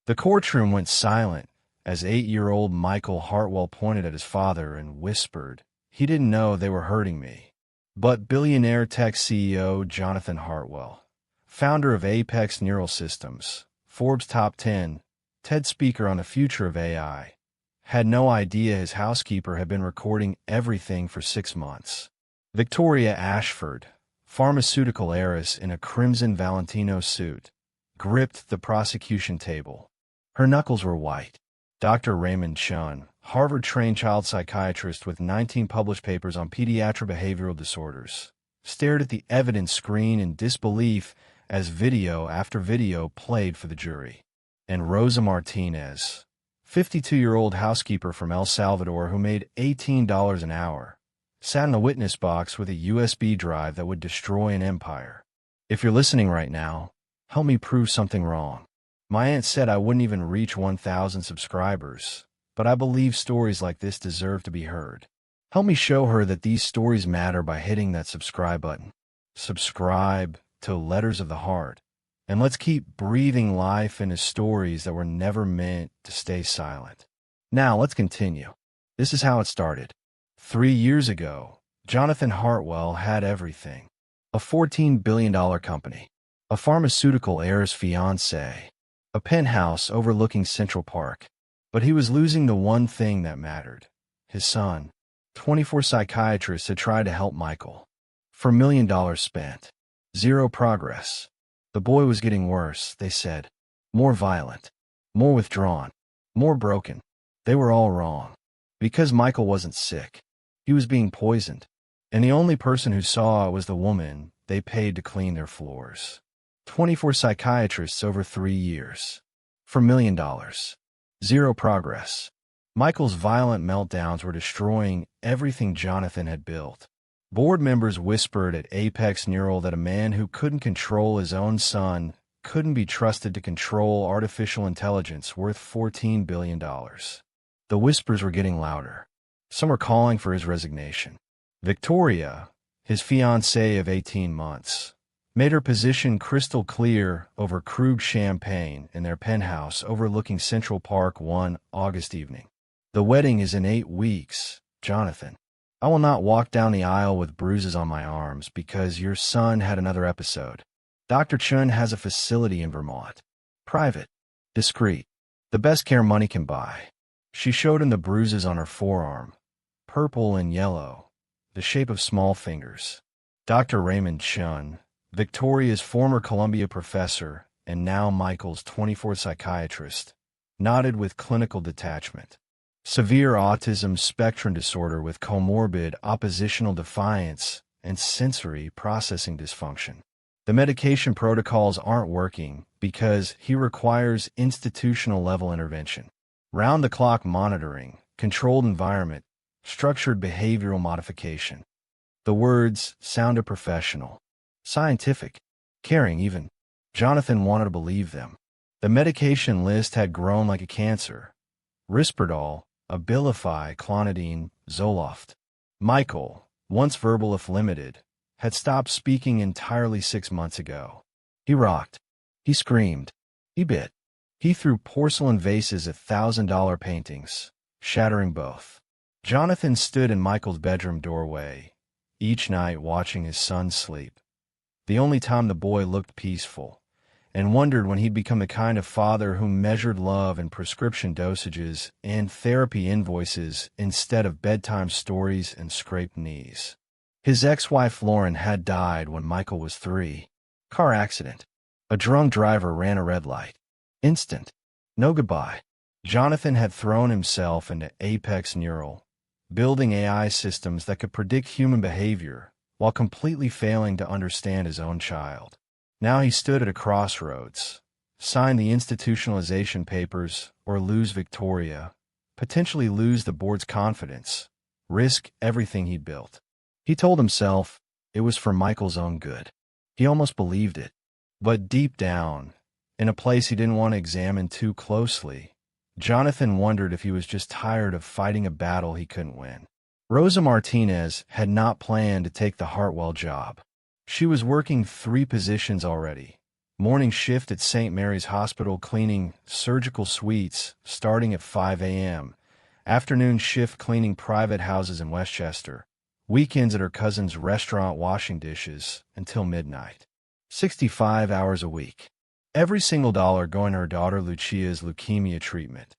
The courtroom went silent as 8-year-old Michael Hartwell pointed at his father and whispered, "He didn't know they were hurting me." But Billionaire tech CEO Jonathan Hartwell, founder of Apex Neural Systems, Forbes Top 10, TED speaker on the future of AI, had no idea his housekeeper had been recording everything for 6 months. Victoria Ashford, pharmaceutical heiress in a crimson Valentino suit, gripped the prosecution table. Her knuckles were white. Dr. Raymond Chun, Harvard-trained child psychiatrist with 19 published papers on pediatric behavioral disorders, stared at the evidence screen in disbelief as video after video played for the jury. And Rosa Martinez, 52-year-old housekeeper from El Salvador who made $18 an hour, sat in a witness box with a USB drive that would destroy an empire. If you're listening right now, help me prove something wrong. My aunt said I wouldn't even reach 1,000 subscribers, but I believe stories like this deserve to be heard. Help me show her that these stories matter by hitting that subscribe button. Subscribe to Letters of the Heart, and let's keep breathing life into stories that were never meant to stay silent. Now let's continue. This is how it started. 3 years ago, Jonathan Hartwell had everything. A $14 billion company, a pharmaceutical heiress fiancé, a penthouse overlooking Central Park. But he was losing the one thing that mattered, his son. 24 psychiatrists had tried to help Michael. For $1 million spent. Zero progress. The boy was getting worse, they said. More violent. More withdrawn. More broken. They were all wrong. Because Michael wasn't sick. He was being poisoned. And the only person who saw it was the woman they paid to clean their floors. 24 psychiatrists over 3 years. For $1 million. Zero progress. Michael's violent meltdowns were destroying everything Jonathan had built. Board members whispered at Apex Neural that a man who couldn't control his own son couldn't be trusted to control artificial intelligence worth $14 billion. The whispers were getting louder. Some were calling for his resignation. Victoria, his fiancée of 18 months, made her position crystal clear over Krug champagne in their penthouse overlooking Central Park one August evening. "The wedding is in 8 weeks, Jonathan. I will not walk down the aisle with bruises on my arms because your son had another episode. Dr. Chun has a facility in Vermont. Private. Discreet. The best care money can buy." She showed him the bruises on her forearm, purple and yellow, the shape of small fingers. Dr. Raymond Chun, Victoria's former Columbia professor and now Michael's 24th psychiatrist, nodded with clinical detachment. Severe autism spectrum disorder with comorbid oppositional defiance and sensory processing dysfunction. The medication protocols aren't working because he requires institutional-level intervention. Round-the-clock monitoring, controlled environment, structured behavioral modification. The words sounded professional. Scientific, caring even. Jonathan wanted to believe them. The medication list had grown like a cancer. Risperdal, Abilify, Clonidine, Zoloft. Michael, once verbal if limited, had stopped speaking entirely 6 months ago. He rocked. He screamed. He bit. He threw porcelain vases at $1,000 paintings, shattering both. Jonathan stood in Michael's bedroom doorway, each night watching his son sleep. The only time the boy looked peaceful, and wondered when he'd become the kind of father who measured love in prescription dosages and therapy invoices instead of bedtime stories and scraped knees. His ex-wife Lauren had died when Michael was 3. Car accident. A drunk driver ran a red light. Instant. No goodbye. Jonathan had thrown himself into Apex Neural, building AI systems that could predict human behavior while completely failing to understand his own child. Now he stood at a crossroads, sign the institutionalization papers or lose Victoria, potentially lose the board's confidence, risk everything he'd built. He told himself it was for Michael's own good. He almost believed it. But deep down, in a place he didn't want to examine too closely, Jonathan wondered if he was just tired of fighting a battle he couldn't win. Rosa Martinez had not planned to take the Hartwell job. She was working 3 positions already, Morning shift at St. Mary's Hospital cleaning surgical suites starting at 5 a.m. Afternoon shift cleaning private houses in Westchester. Weekends at her cousin's restaurant washing dishes until midnight. 65 hours a week. Every single dollar going to her daughter Lucia's leukemia treatment.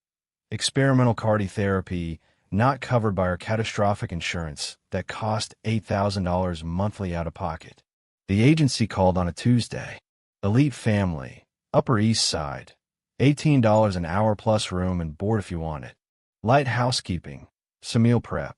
Experimental cardiotherapy not covered by her catastrophic insurance that cost $8,000 monthly out of pocket. The agency called on a Tuesday. Elite family, Upper East Side, $18 an hour plus room and board if you want it. Light housekeeping, some meal prep.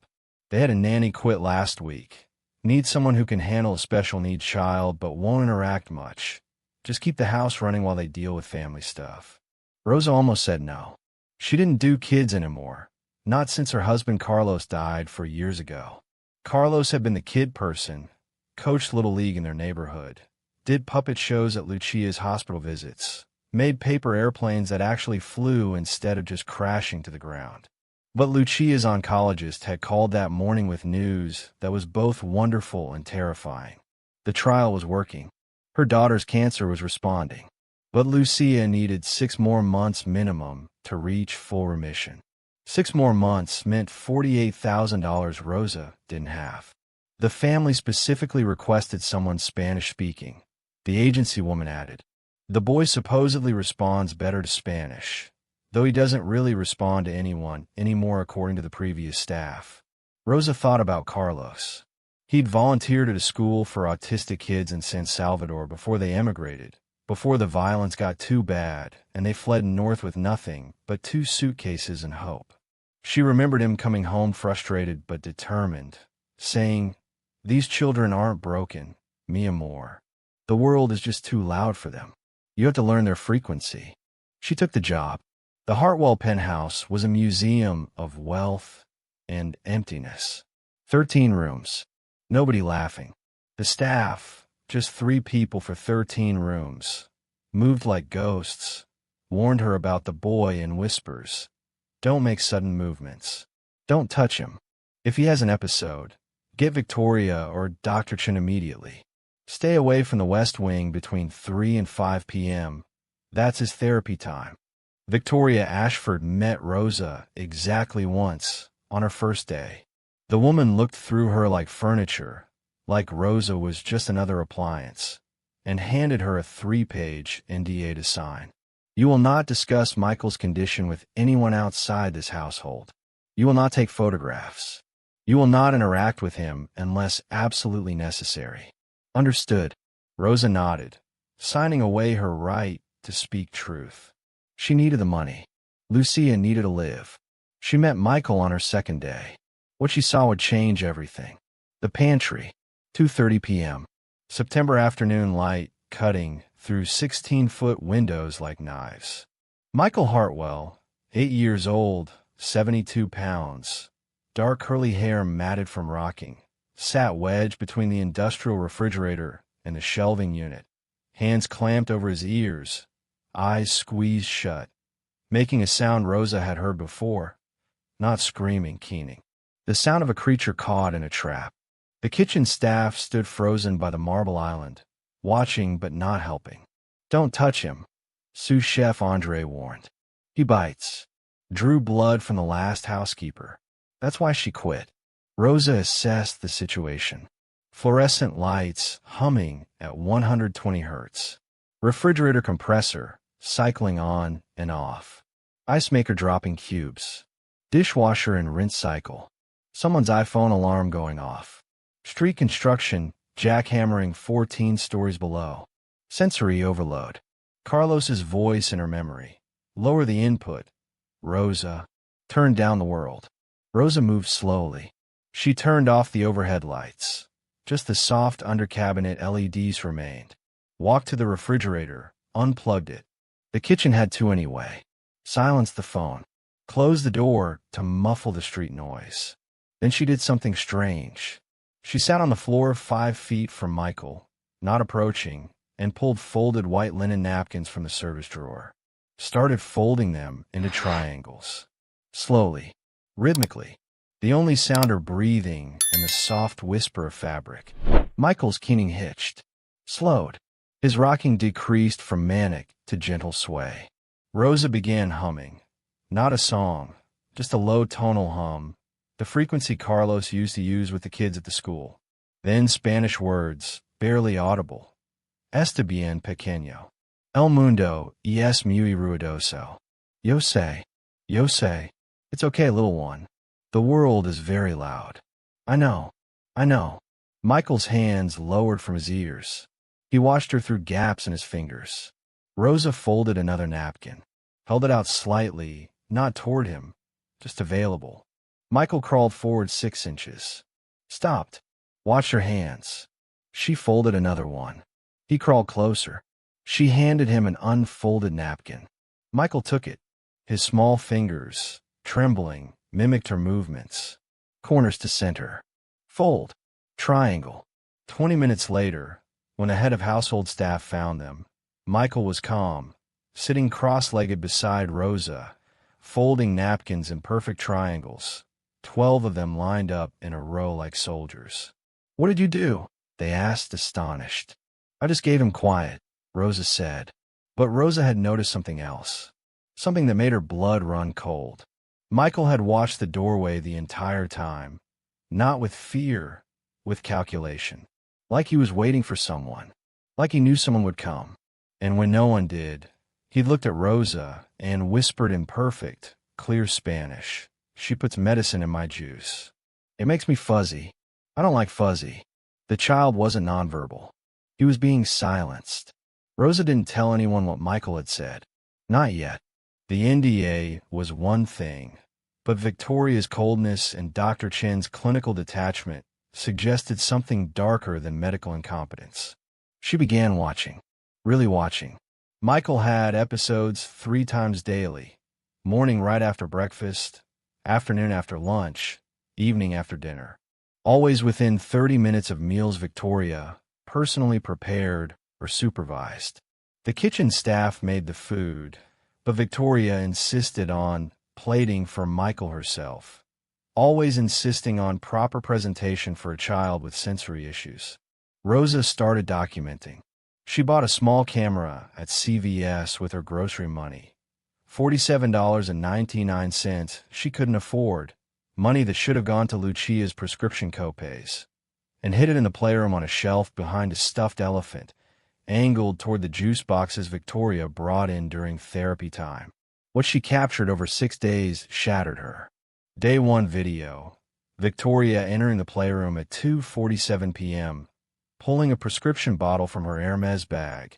They had a nanny quit last week. Need someone who can handle a special needs child but won't interact much. Just keep the house running while they deal with family stuff. Rosa almost said no. She didn't do kids anymore. Not since her husband Carlos died 4 years ago. Carlos had been the kid person, coached Little League in their neighborhood, did puppet shows at Lucia's hospital visits, made paper airplanes that actually flew instead of just crashing to the ground. But Lucia's oncologist had called that morning with news that was both wonderful and terrifying. The trial was working. Her daughter's cancer was responding. But Lucia needed 6 more months minimum to reach full remission. 6 more months meant $48,000 Rosa didn't have. The family specifically requested someone Spanish-speaking. The agency woman added, "The boy supposedly responds better to Spanish, though he doesn't really respond to anyone anymore according to the previous staff." Rosa thought about Carlos. He'd volunteered at a school for autistic kids in San Salvador before they emigrated, before the violence got too bad and they fled north with nothing but 2 suitcases and hope. She remembered him coming home frustrated but determined, saying, "These children aren't broken, mi amor. The world is just too loud for them. You have to learn their frequency." She took the job. The Hartwell penthouse was a museum of wealth and emptiness. 13 rooms. Nobody laughing. The staff, just 3 people for 13 rooms, moved like ghosts, warned her about the boy in whispers. Don't make sudden movements. Don't touch him. If he has an episode, get Victoria or Dr. Chen immediately. Stay away from the West Wing between 3 and 5 p.m. That's his therapy time. Victoria Ashford met Rosa exactly once on her first day. The woman looked through her like furniture, like Rosa was just another appliance, and handed her a 3-page NDA to sign. "You will not discuss Michael's condition with anyone outside this household. You will not take photographs. You will not interact with him unless absolutely necessary." "Understood." Rosa nodded, signing away her right to speak truth. She needed the money. Lucia needed to live. She met Michael on her second day. What she saw would change everything. The pantry, 2:30 p.m. September afternoon light cutting through 16-foot windows like knives. Michael Hartwell, 8 years old, 72 pounds, dark curly hair matted from rocking, sat wedged between the industrial refrigerator and the shelving unit, hands clamped over his ears, eyes squeezed shut, making a sound Rosa had heard before, not screaming, keening. The sound of a creature caught in a trap. The kitchen staff stood frozen by the marble island, watching but not helping. "Don't touch him," sous chef Andre warned. "He bites." Drew blood from the last housekeeper. That's why she quit. Rosa assessed the situation. Fluorescent lights humming at 120 hertz. Refrigerator compressor cycling on and off. Ice maker dropping cubes. Dishwasher in rinse cycle. Someone's iPhone alarm going off. Street construction jackhammering 14 stories below. Sensory overload. Carlos's voice in her memory. Lower the input. Rosa. Turn down the world. Rosa moved slowly. She turned off the overhead lights. Just the soft under-cabinet LEDs remained. Walked to the refrigerator, unplugged it. The kitchen had to anyway. Silenced the phone. Closed the door to muffle the street noise. Then she did something strange. She sat on the floor 5 feet from Michael, not approaching, and pulled folded white linen napkins from the service drawer. Started folding them into triangles. Slowly, rhythmically. The only sound her breathing and the soft whisper of fabric. Michael's keening hitched. Slowed. His rocking decreased from manic to gentle sway. Rosa began humming. Not a song, just a low tonal hum, the frequency Carlos used to use with the kids at the school. Then Spanish words, barely audible. Está bien pequeño. El mundo es muy ruidoso. Yo sé. Yo sé. It's okay, little one. The world is very loud. I know. I know. Michael's hands lowered from his ears. He watched her through gaps in his fingers. Rosa folded another napkin, held it out slightly, not toward him, just available. Michael crawled forward 6 inches. Stopped. Watched her hands. She folded another one. He crawled closer. She handed him an unfolded napkin. Michael took it. His small fingers, trembling, mimicked her movements. Corners to center. Fold. Triangle. 20 minutes later, when the head of household staff found them, Michael was calm, sitting cross-legged beside Rosa, folding napkins in perfect triangles, 12 of them lined up in a row like soldiers. "What did you do?" they asked, astonished. "I just gave him quiet," Rosa said. But Rosa had noticed something else, something that made her blood run cold. Michael had watched the doorway the entire time, not with fear, with calculation. Like he was waiting for someone, like he knew someone would come. And when no one did, he looked at Rosa and whispered in perfect, clear Spanish, "She puts medicine in my juice. It makes me fuzzy. I don't like fuzzy." The child wasn't nonverbal. He was being silenced. Rosa didn't tell anyone what Michael had said. Not yet. The NDA was one thing, but Victoria's coldness and Dr. Chen's clinical detachment suggested something darker than medical incompetence. She began watching, really watching. Michael had episodes 3 times daily, morning right after breakfast, afternoon after lunch, evening after dinner. Always within 30 minutes of meals Victoria personally prepared or supervised. The kitchen staff made the food, but Victoria insisted on plating for Michael herself, always insisting on proper presentation for a child with sensory issues. Rosa started documenting. She bought a small camera at CVS with her grocery money. $47.99 she couldn't afford, money that should have gone to Lucia's prescription copays, and hid it in the playroom on a shelf behind a stuffed elephant, angled toward the juice boxes Victoria brought in during therapy time. What she captured over 6 days shattered her. Day 1 video. Victoria entering the playroom at 2:47 p.m., pulling a prescription bottle from her Hermes bag,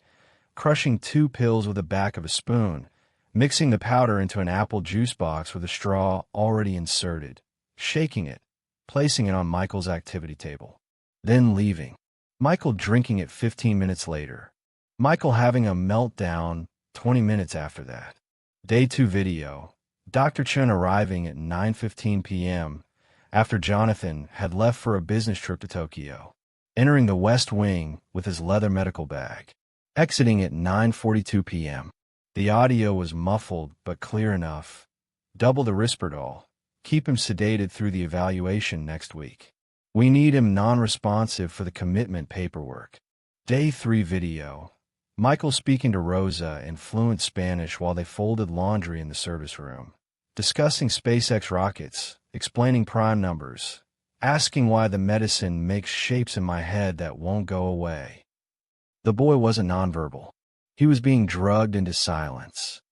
crushing 2 pills with the back of a spoon, mixing the powder into an apple juice box with a straw already inserted, shaking it, placing it on Michael's activity table, then leaving. Michael drinking it 15 minutes later. Michael having a meltdown 20 minutes after that. Day 2 video. Dr. Chen arriving at 9:15 p.m. after Jonathan had left for a business trip to Tokyo, entering the West Wing with his leather medical bag, exiting at 9:42 p.m. The audio was muffled but clear enough. Double the Risperdal. Keep him sedated through the evaluation next week. We need him non-responsive for the commitment paperwork. Day 3 video. Michael speaking to Rosa in fluent Spanish while they folded laundry in the service room, discussing SpaceX rockets, explaining prime numbers, asking why the medicine makes shapes in my head that won't go away. The boy wasn't nonverbal. He was being drugged into silence.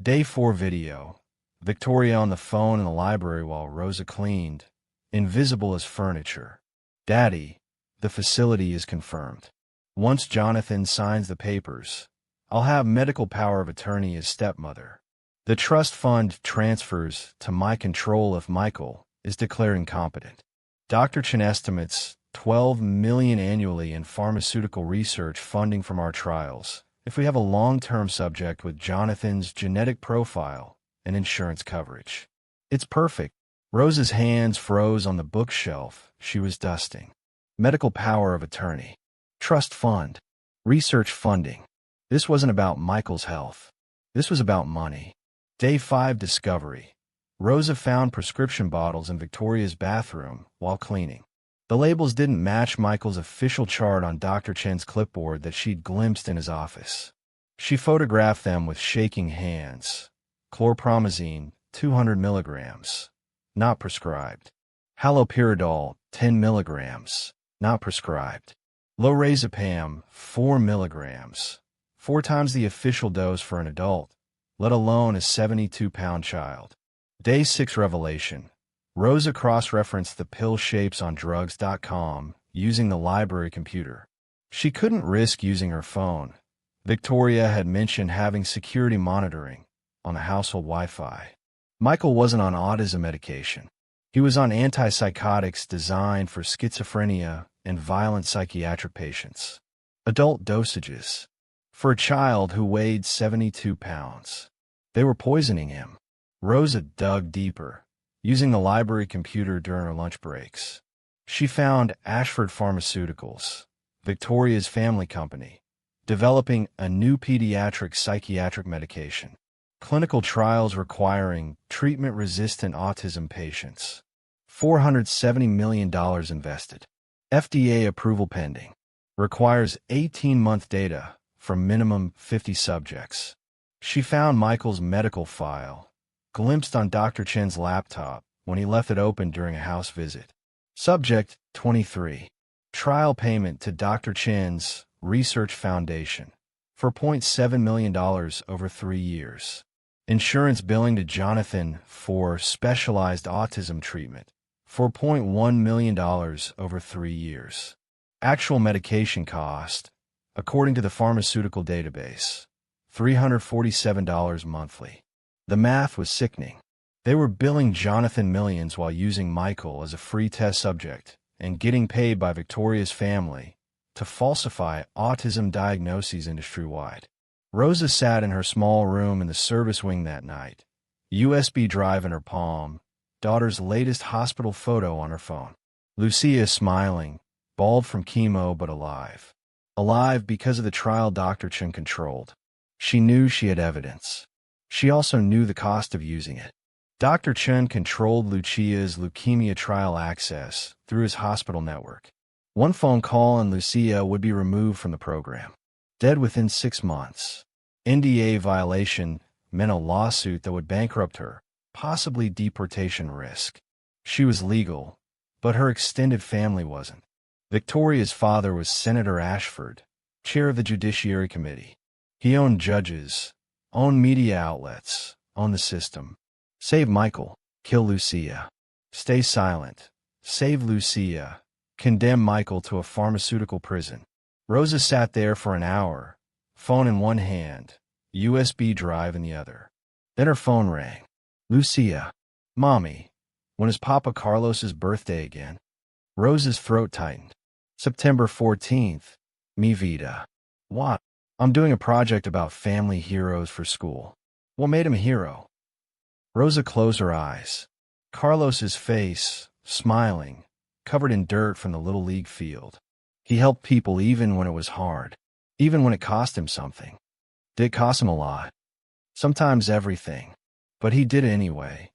Day 4 video. Victoria on the phone in the library while Rosa cleaned, invisible as furniture. "Daddy, the facility is confirmed. Once Jonathan signs the papers, I'll have medical power of attorney as stepmother. The trust fund transfers to my control if Michael is declared incompetent. Dr. Chen estimates $12 million annually in pharmaceutical research funding from our trials if we have a long-term subject with Jonathan's genetic profile and insurance coverage. It's perfect." Rosa's hands froze on the bookshelf she was dusting. Medical power of attorney. Trust fund. Research funding. This wasn't about Michael's health. This was about money. Day 5 discovery. Rosa found prescription bottles in Victoria's bathroom while cleaning. The labels didn't match Michael's official chart on Dr. Chen's clipboard that she'd glimpsed in his office. She photographed them with shaking hands. Chlorpromazine, 200 milligrams. Not prescribed. Haloperidol, 10 milligrams. Not prescribed. Lorazepam, 4 milligrams. 4 times the official dose for an adult, let alone a 72-pound child. Day 6 revelation. Rosa cross-referenced the pill shapes on drugs.com using the library computer. She couldn't risk using her phone. Victoria had mentioned having security monitoring on the household Wi-Fi. Michael wasn't on autism medication. He was on antipsychotics designed for schizophrenia and violent psychiatric patients. Adult dosages. For a child who weighed 72 pounds. They were poisoning him. Rosa dug deeper, using the library computer during her lunch breaks. She found Ashford Pharmaceuticals, Victoria's family company, developing a new pediatric psychiatric medication. Clinical trials requiring treatment-resistant autism patients. $470 million invested. FDA approval pending. Requires 18-month data from minimum 50 subjects. She found Michael's medical file, glimpsed on Dr. Chen's laptop when he left it open during a house visit. Subject 23. Trial payment to Dr. Chen's Research Foundation for $0.7 million over 3 years. Insurance billing to Jonathan for specialized autism treatment for $0.1 million over 3 years. Actual medication cost, according to the pharmaceutical database, $347 monthly. The math was sickening. They were billing Jonathan millions while using Michael as a free test subject and getting paid by Victoria's family to falsify autism diagnoses industry-wide. Rosa sat in her small room in the service wing that night, USB drive in her palm, daughter's latest hospital photo on her phone. Lucia smiling, bald from chemo but alive. Alive because of the trial Dr. Chen controlled. She knew she had evidence. She also knew the cost of using it. Dr. Chen controlled Lucia's leukemia trial access through his hospital network. One phone call and Lucia would be removed from the program. Dead within 6 months. NDA violation meant a lawsuit that would bankrupt her, possibly deportation risk. She was legal, but her extended family wasn't. Victoria's father was Senator Ashford, chair of the Judiciary Committee. He owned judges, owned media outlets, owned the system. Save Michael, kill Lucia. Stay silent, save Lucia, condemn Michael to a pharmaceutical prison. Rosa sat there for an hour, phone in one hand, USB drive in the other. Then her phone rang. Lucia. Mommy. When is Papa Carlos's birthday again? Rosa's throat tightened. September 14th. Mi vida. What? I'm doing a project about family heroes for school. What made him a hero? Rosa closed her eyes. Carlos's face, smiling, covered in dirt from the Little League field. He helped people even when it was hard, even when it cost him something. Did it cost him a lot? Sometimes everything. But he did it anyway.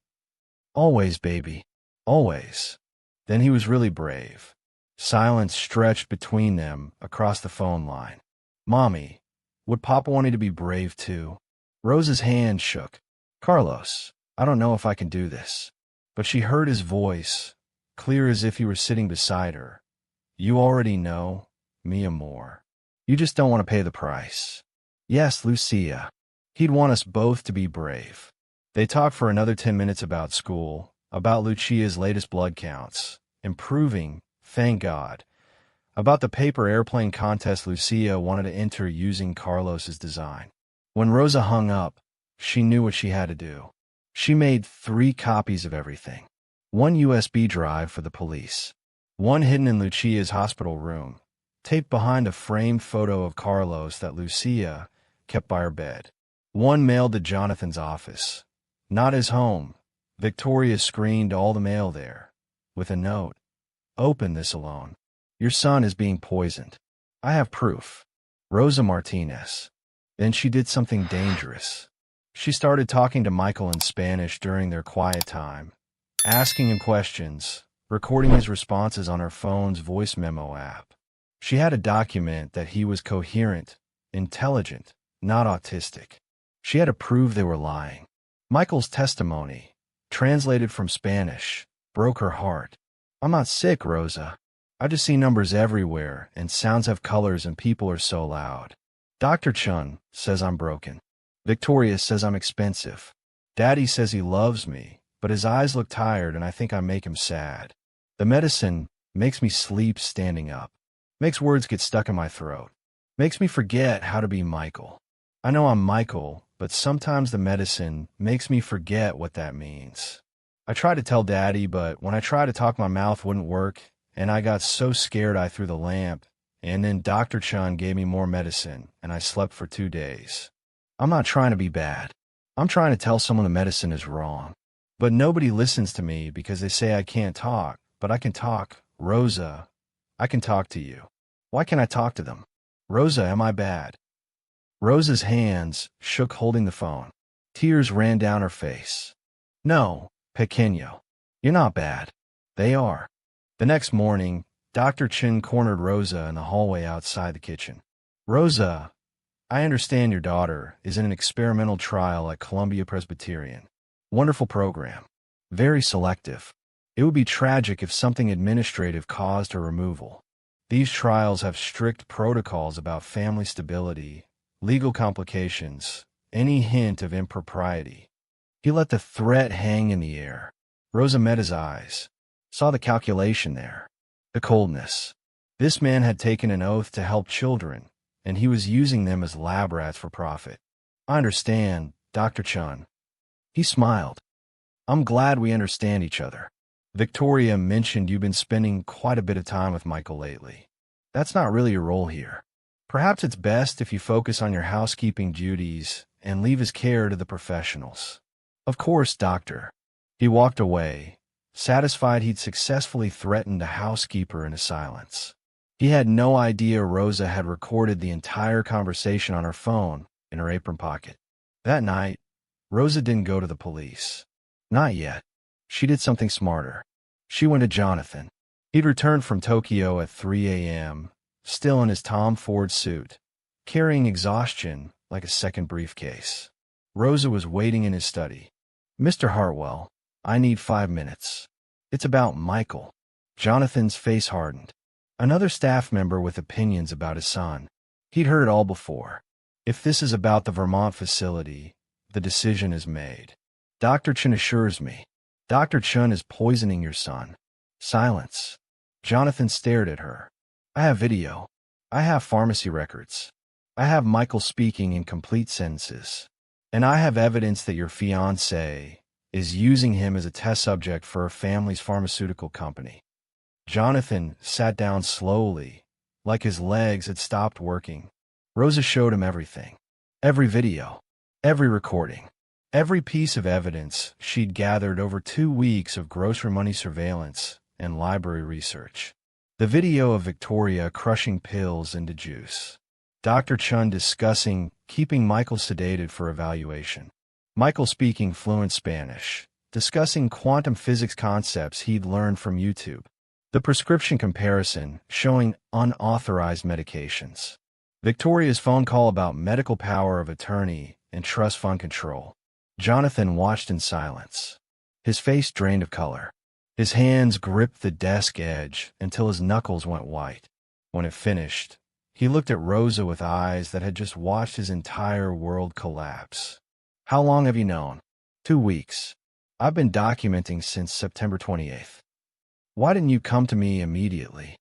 Always, baby. Always. Then he was really brave. Silence stretched between them across the phone line. Mommy, would Papa want me to be brave too? Rosa's hand shook. Carlos, I don't know if I can do this. But she heard his voice, clear as if he were sitting beside her. You already know, mi amor. You just don't want to pay the price. Yes, Lucia. He'd want us both to be brave. They talked for another 10 minutes about school, about Lucia's latest blood counts, improving, thank God, about the paper airplane contest Lucia wanted to enter using Carlos's design. When Rosa hung up, she knew what she had to do. She made 3 copies of everything. 1 USB drive for the police. 1 hidden in Lucia's hospital room, taped behind a framed photo of Carlos that Lucia kept by her bed. 1 mailed to Jonathan's office. Not his home. Victoria screened all the mail there, with a note. Open this alone. Your son is being poisoned. I have proof. Rosa Martinez. Then she did something dangerous. She started talking to Michael in Spanish during their quiet time, asking him questions, recording his responses on her phone's voice memo app. She had to document that he was coherent, intelligent, not autistic. She had to prove they were lying. Michael's testimony, translated from Spanish, broke her heart. "I'm not sick, Rosa. I just see numbers everywhere, and sounds have colors, and people are so loud. Dr. Chun says I'm broken. Victoria says I'm expensive. Daddy says he loves me, but his eyes look tired, and I think I make him sad. The medicine makes me sleep standing up. Makes words get stuck in my throat. Makes me forget how to be Michael. I know I'm Michael, but sometimes the medicine makes me forget what that means. I tried to tell Daddy, but when I tried to talk, my mouth wouldn't work, and I got so scared I threw the lamp, and then Dr. Chun gave me more medicine, and I slept for 2 days. I'm not trying to be bad. I'm trying to tell someone the medicine is wrong. But nobody listens to me because they say I can't talk, but I can talk. Rosa, I can talk to you. Why can't I talk to them? Rosa, am I bad?" Rosa's hands shook holding the phone. Tears ran down her face. "No, pequeño. You're not bad. They are." The next morning, Dr. Chin cornered Rosa in the hallway outside the kitchen. "Rosa, I understand your daughter is in an experimental trial at Columbia Presbyterian. Wonderful program. Very selective. It would be tragic if something administrative caused her removal. These trials have strict protocols about family stability, legal complications, any hint of impropriety." He let the threat hang in the air. Rosa met his eyes, saw the calculation there, the coldness. This man had taken an oath to help children, and he was using them as lab rats for profit. "I understand, Dr. Chun." He smiled. "I'm glad we understand each other. Victoria mentioned you've been spending quite a bit of time with Michael lately. That's not really your role here. Perhaps it's best if you focus on your housekeeping duties and leave his care to the professionals." "Of course, doctor." He walked away, satisfied he'd successfully threatened a housekeeper into silence. He had no idea Rosa had recorded the entire conversation on her phone in her apron pocket. That night, Rosa didn't go to the police. Not yet. She did something smarter. She went to Jonathan. He'd returned from Tokyo at 3 a.m., still in his Tom Ford suit, carrying exhaustion like a second briefcase. Rosa was waiting in his study. "Mr. Hartwell, I need 5 minutes. It's about Michael." Jonathan's face hardened. Another staff member with opinions about his son. He'd heard it all before. "If this is about the Vermont facility, the decision is made. Dr. Chun assures me. Dr. Chun is poisoning your son." Silence. Jonathan stared at her. "I have video. I have pharmacy records. I have Michael speaking in complete sentences. And I have evidence that your fiancé is using him as a test subject for her family's pharmaceutical company." Jonathan sat down slowly, like his legs had stopped working. Rosa showed him everything. Every video. Every recording. Every piece of evidence she'd gathered over 2 weeks of grocery money surveillance and library research. The video of Victoria crushing pills into juice. Dr. Chun discussing keeping Michael sedated for evaluation. Michael speaking fluent Spanish, discussing quantum physics concepts he'd learned from YouTube. The prescription comparison showing unauthorized medications. Victoria's phone call about medical power of attorney and trust fund control. Jonathan watched in silence. His face drained of color. His hands gripped the desk edge until his knuckles went white. When it finished, he looked at Rosa with eyes that had just watched his entire world collapse. "How long have you known?" 2 weeks. I've been documenting since September 28th. Why didn't you come to me immediately?"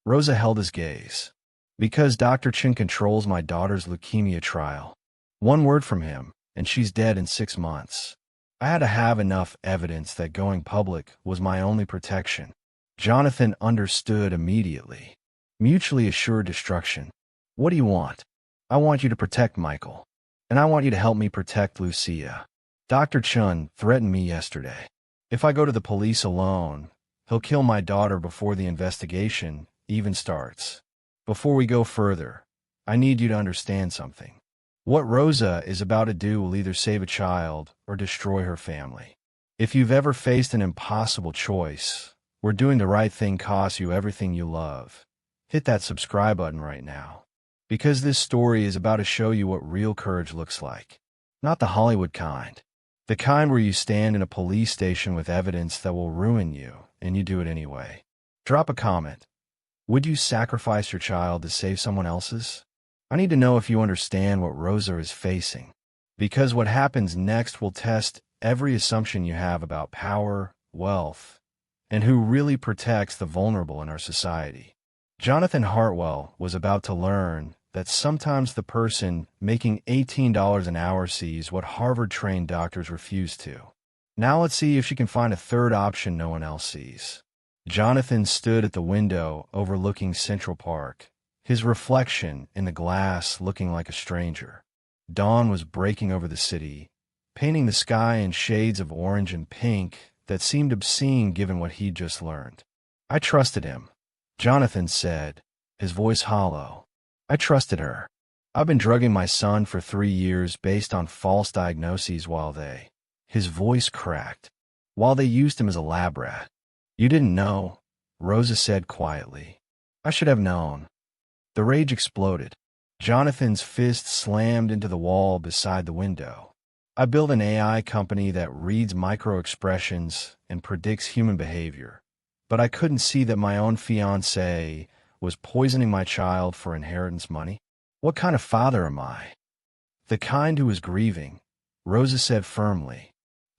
Rosa held his gaze. "Because Dr. Chin controls my daughter's leukemia trial. 1 word from him, and she's dead in 6 months. I had to have enough evidence that going public was my only protection." Jonathan understood immediately. Mutually assured destruction. "What do you want?" "I want you to protect Michael. And I want you to help me protect Lucia. Dr. Chun threatened me yesterday. If I go to the police alone, he'll kill my daughter before the investigation even starts. Before we go further, I need you to understand something. What Rosa is about to do will either save a child or destroy her family. If you've ever faced an impossible choice, where doing the right thing costs you everything you love. Hit that subscribe button right now. Because this story is about to show you what real courage looks like. Not the Hollywood kind. The kind where you stand in a police station with evidence that will ruin you, and you do it anyway. Drop a comment. Would you sacrifice your child to save someone else's? I need to know if you understand what Rosa is facing. Because what happens next will test every assumption you have about power, wealth, and who really protects the vulnerable in our society. Jonathan Hartwell was about to learn that sometimes the person making $18 an hour sees what Harvard-trained doctors refuse to. Now let's see if she can find a third option no one else sees. Jonathan stood at the window overlooking Central Park, his reflection in the glass looking like a stranger. Dawn was breaking over the city, painting the sky in shades of orange and pink that seemed obscene given what he'd just learned. I trusted him, Jonathan said, his voice hollow. I trusted her. I've been drugging my son for 3 years based on false diagnoses his voice cracked, while they used him as a lab rat. You didn't know, Rosa said quietly. I should have known. The rage exploded. Jonathan's fist slammed into the wall beside the window. I built an AI company that reads micro-expressions and predicts human behavior, but I couldn't see that my own fiancée was poisoning my child for inheritance money. What kind of father am I? The kind who is grieving, Rosa said firmly.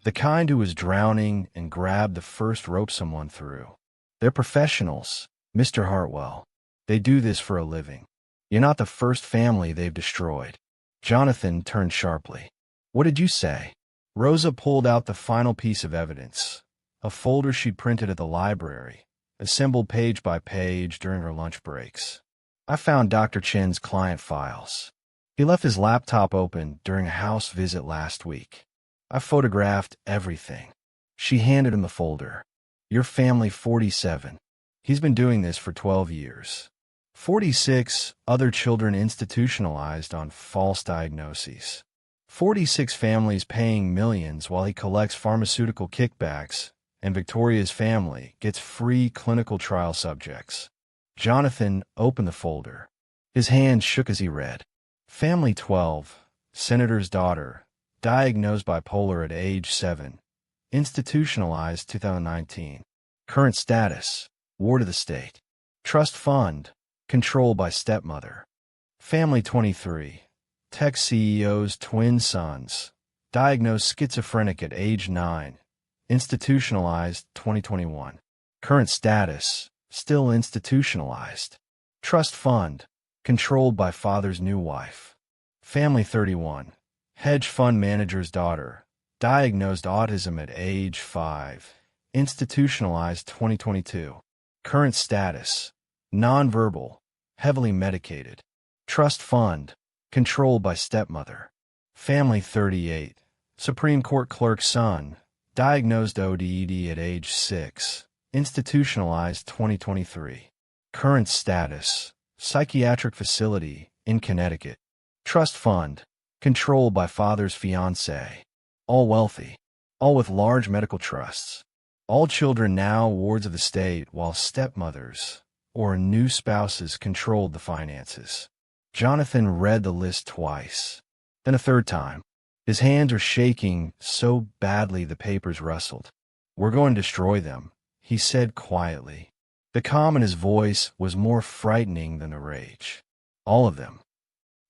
The kind who is drowning and grabbed the first rope someone threw. They're professionals, Mr. Hartwell. They do this for a living. You're not the first family they've destroyed. Jonathan turned sharply. What did you say? Rosa pulled out the final piece of evidence, a folder she'd printed at the library, assembled page by page during her lunch breaks. I found Dr. Chen's client files. He left his laptop open during a house visit last week. I photographed everything. She handed him the folder. Your family 47. He's been doing this for 12 years. 46 other children institutionalized on false diagnoses. 46 families paying millions while he collects pharmaceutical kickbacks, and Victoria's family gets free clinical trial subjects. Jonathan opened the folder. His hand shook as he read. Family 12, Senator's daughter, diagnosed bipolar at age 7, institutionalized 2019. Current status, ward of the state. Trust fund, controlled by stepmother. Family 23, tech CEO's twin sons, diagnosed schizophrenic at age 9, institutionalized 2021. Current status, still institutionalized. Trust fund, controlled by father's new wife. Family 31, hedge fund manager's daughter, diagnosed autism at age 5, institutionalized 2022. Current status, nonverbal, heavily medicated. Trust fund, controlled by stepmother. Family 38, Supreme Court clerk's son, diagnosed ODD at age 6, institutionalized 2023. Current status, psychiatric facility in Connecticut. Trust fund, controlled by father's fiancée. All wealthy, all with large medical trusts. All children now wards of the state while stepmothers or new spouses controlled the finances. Jonathan read the list twice, then a third time. His hands were shaking so badly the papers rustled. We're going to destroy them, he said quietly. The calm in his voice was more frightening than the rage. All of them.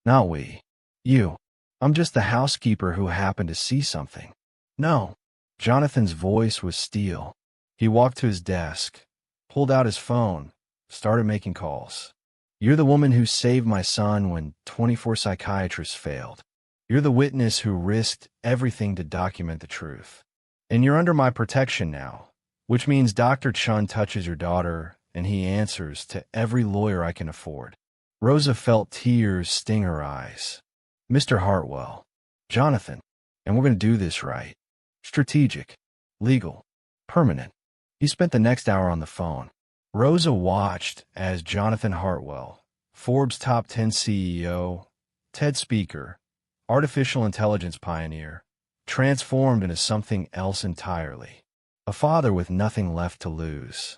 Not we. You. I'm just the housekeeper who happened to see something. No. Jonathan's voice was steel. He walked to his desk, pulled out his phone, started making calls. You're the woman who saved my son when 24 psychiatrists failed. You're the witness who risked everything to document the truth. And you're under my protection now, which means Dr. Chun touches your daughter and he answers to every lawyer I can afford. Rosa felt tears sting her eyes. Mr. Hartwell, Jonathan, and we're going to do this right. Strategic, legal, permanent. He spent the next hour on the phone. Rosa watched as Jonathan Hartwell, Forbes' top 10 CEO, TED speaker, artificial intelligence pioneer, transformed into something else entirely. a father with nothing left to lose.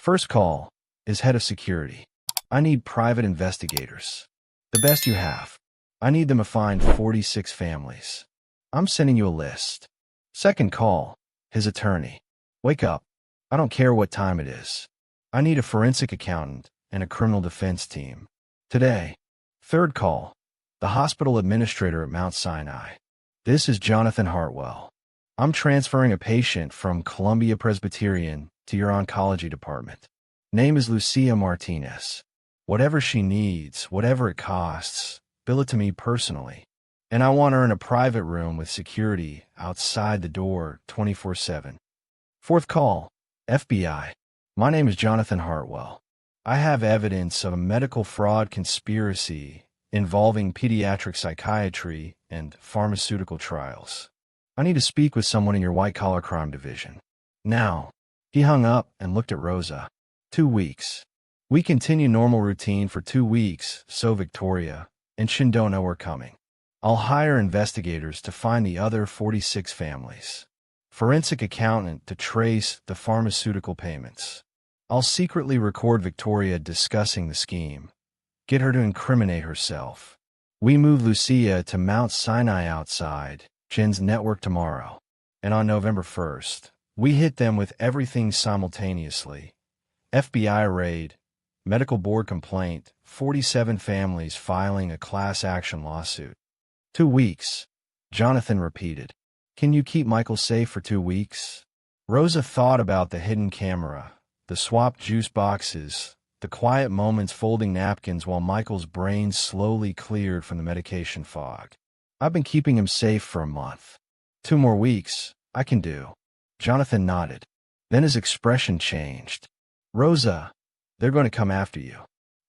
First call is head of security. I need private investigators. The best you have. I need them to find 46 families. I'm sending you a list. Second call, his attorney. Wake up. I don't care what time it is. I need a forensic accountant and a criminal defense team. Today. Third call, the hospital administrator at Mount Sinai. This is Jonathan Hartwell. I'm transferring a patient from Columbia Presbyterian to your oncology department. Name is Lucia Martinez. Whatever she needs, whatever it costs, bill it to me personally. And I want her in a private room with security outside the door 24/7. Fourth call, FBI. My name is Jonathan Hartwell. I have evidence of a medical fraud conspiracy involving pediatric psychiatry and pharmaceutical trials. I need to speak with someone in your white-collar crime division. Now. He hung up and looked at Rosa. 2 weeks. We continue normal routine for 2 weeks, so Victoria and Chin don't know we're coming. I'll hire investigators to find the other 46 families. Forensic accountant to trace the pharmaceutical payments. I'll secretly record Victoria discussing the scheme. Get her to incriminate herself. We move Lucia to Mount Sinai outside Chin's network tomorrow. And on November 1st, we hit them with everything simultaneously. FBI raid, medical board complaint, 47 families filing a class action lawsuit. 2 weeks. Jonathan repeated. Can you keep Michael safe for 2 weeks? Rosa thought about the hidden camera, the swapped juice boxes, the quiet moments folding napkins while Michael's brain slowly cleared from the medication fog. I've been keeping him safe for a month. 2 more weeks, I can do. Jonathan nodded. Then his expression changed. Rosa, they're going to come after you.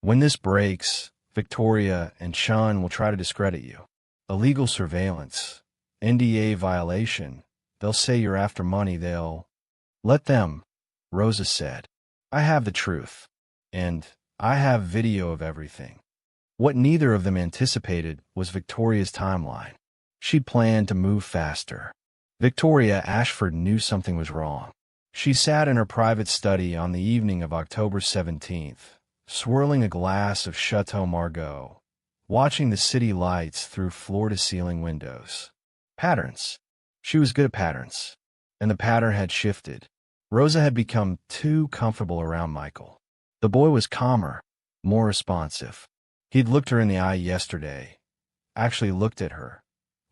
When this breaks, Victoria and Sean will try to discredit you. Illegal surveillance, NDA violation. They'll say you're after money. They'll let them, Rosa said. I have the truth. And I have video of everything. What neither of them anticipated was Victoria's timeline. She planned to move faster. Victoria Ashford knew something was wrong. She sat in her private study on the evening of October 17th, swirling a glass of Chateau Margaux, watching the city lights through floor-to-ceiling windows. Patterns. She was good at patterns. And the pattern had shifted. Rosa had become too comfortable around Michael. The boy was calmer, more responsive. He'd looked her in the eye yesterday, actually looked at her,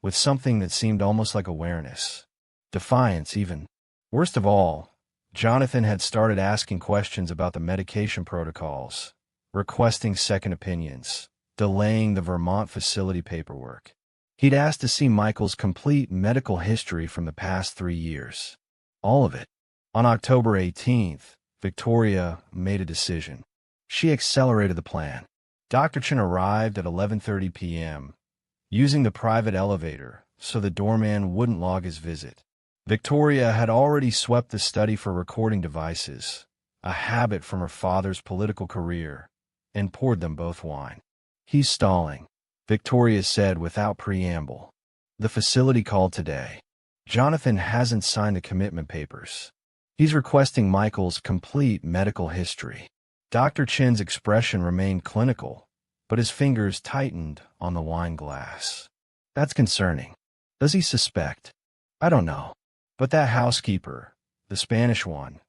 with something that seemed almost like awareness. Defiance, even. Worst of all, Jonathan had started asking questions about the medication protocols, requesting second opinions, delaying the Vermont facility paperwork. He'd asked to see Michael's complete medical history from the past 3 years. All of it. On October 18th, Victoria made a decision. She accelerated the plan. Dr. Chin arrived at 11:30 p.m., using the private elevator so the doorman wouldn't log his visit. Victoria had already swept the study for recording devices, a habit from her father's political career, and poured them both wine. He's stalling, Victoria said without preamble. The facility called today. Jonathan hasn't signed the commitment papers. He's requesting Michael's complete medical history. Dr. Chin's expression remained clinical, but his fingers tightened on the wine glass. That's concerning. Does he suspect? I don't know. But that housekeeper, the Spanish one,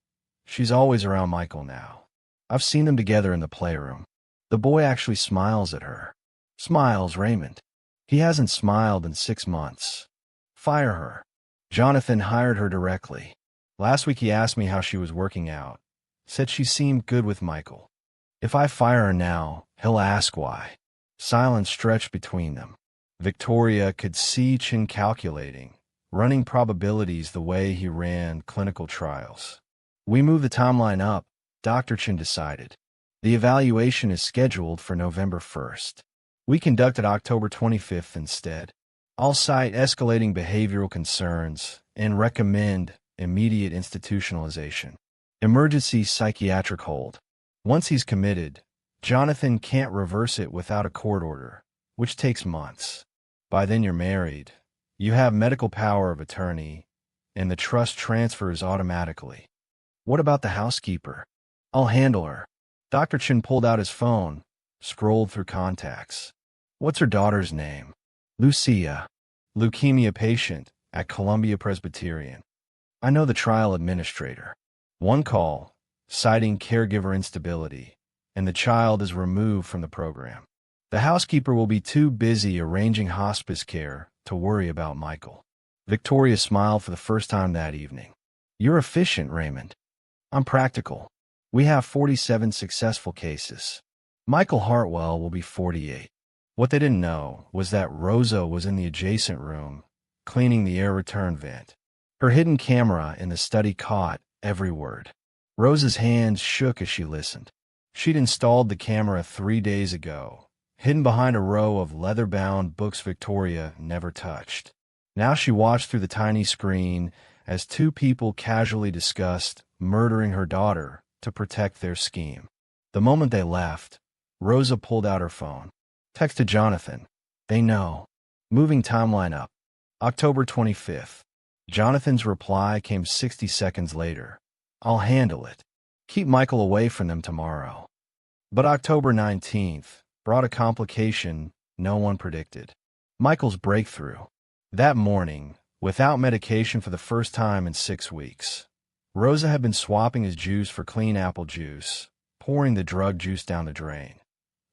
she's always around Michael now. I've seen them together in the playroom. The boy actually smiles at her. Smiles, Raymond. He hasn't smiled in 6 months. Fire her. Jonathan hired her directly. Last week he asked me how she was working out. Said she seemed good with Michael. If I fire her now, he'll ask why. Silence stretched between them. Victoria could see Chin calculating, running probabilities the way he ran clinical trials. We move the timeline up, Dr. Chin decided. The evaluation is scheduled for November 1st. We conduct it October 25th instead. I'll cite escalating behavioral concerns and recommend immediate institutionalization. Emergency psychiatric hold. Once he's committed, Jonathan can't reverse it without a court order, which takes months. By then you're married. You have medical power of attorney, and the trust transfers automatically. What about the housekeeper? I'll handle her. Dr. Chin pulled out his phone, scrolled through contacts. What's her daughter's name? Lucia. Leukemia patient at Columbia Presbyterian. I know the trial administrator. One call, citing caregiver instability, and the child is removed from the program. The housekeeper will be too busy arranging hospice care to worry about Michael. Victoria smiled for the first time that evening. You're efficient, Raymond. I'm practical. We have 47 successful cases. Michael Hartwell will be 48. What they didn't know was that Rosa was in the adjacent room, cleaning the air return vent. Her hidden camera in the study caught every word. Rosa's hands shook as she listened. She'd installed the camera 3 days ago, hidden behind a row of leather-bound books Victoria never touched. Now she watched through the tiny screen as two people casually discussed murdering her daughter to protect their scheme. The moment they left, Rosa pulled out her phone. Texted Jonathan. They know. Moving timeline up. October 25th. Jonathan's reply came 60 seconds later. I'll handle it. Keep Michael away from them tomorrow. But October 19th brought a complication no one predicted. Michael's breakthrough. That morning, without medication for the first time in 6 weeks, Rosa had been swapping his juice for clean apple juice, pouring the drug juice down the drain.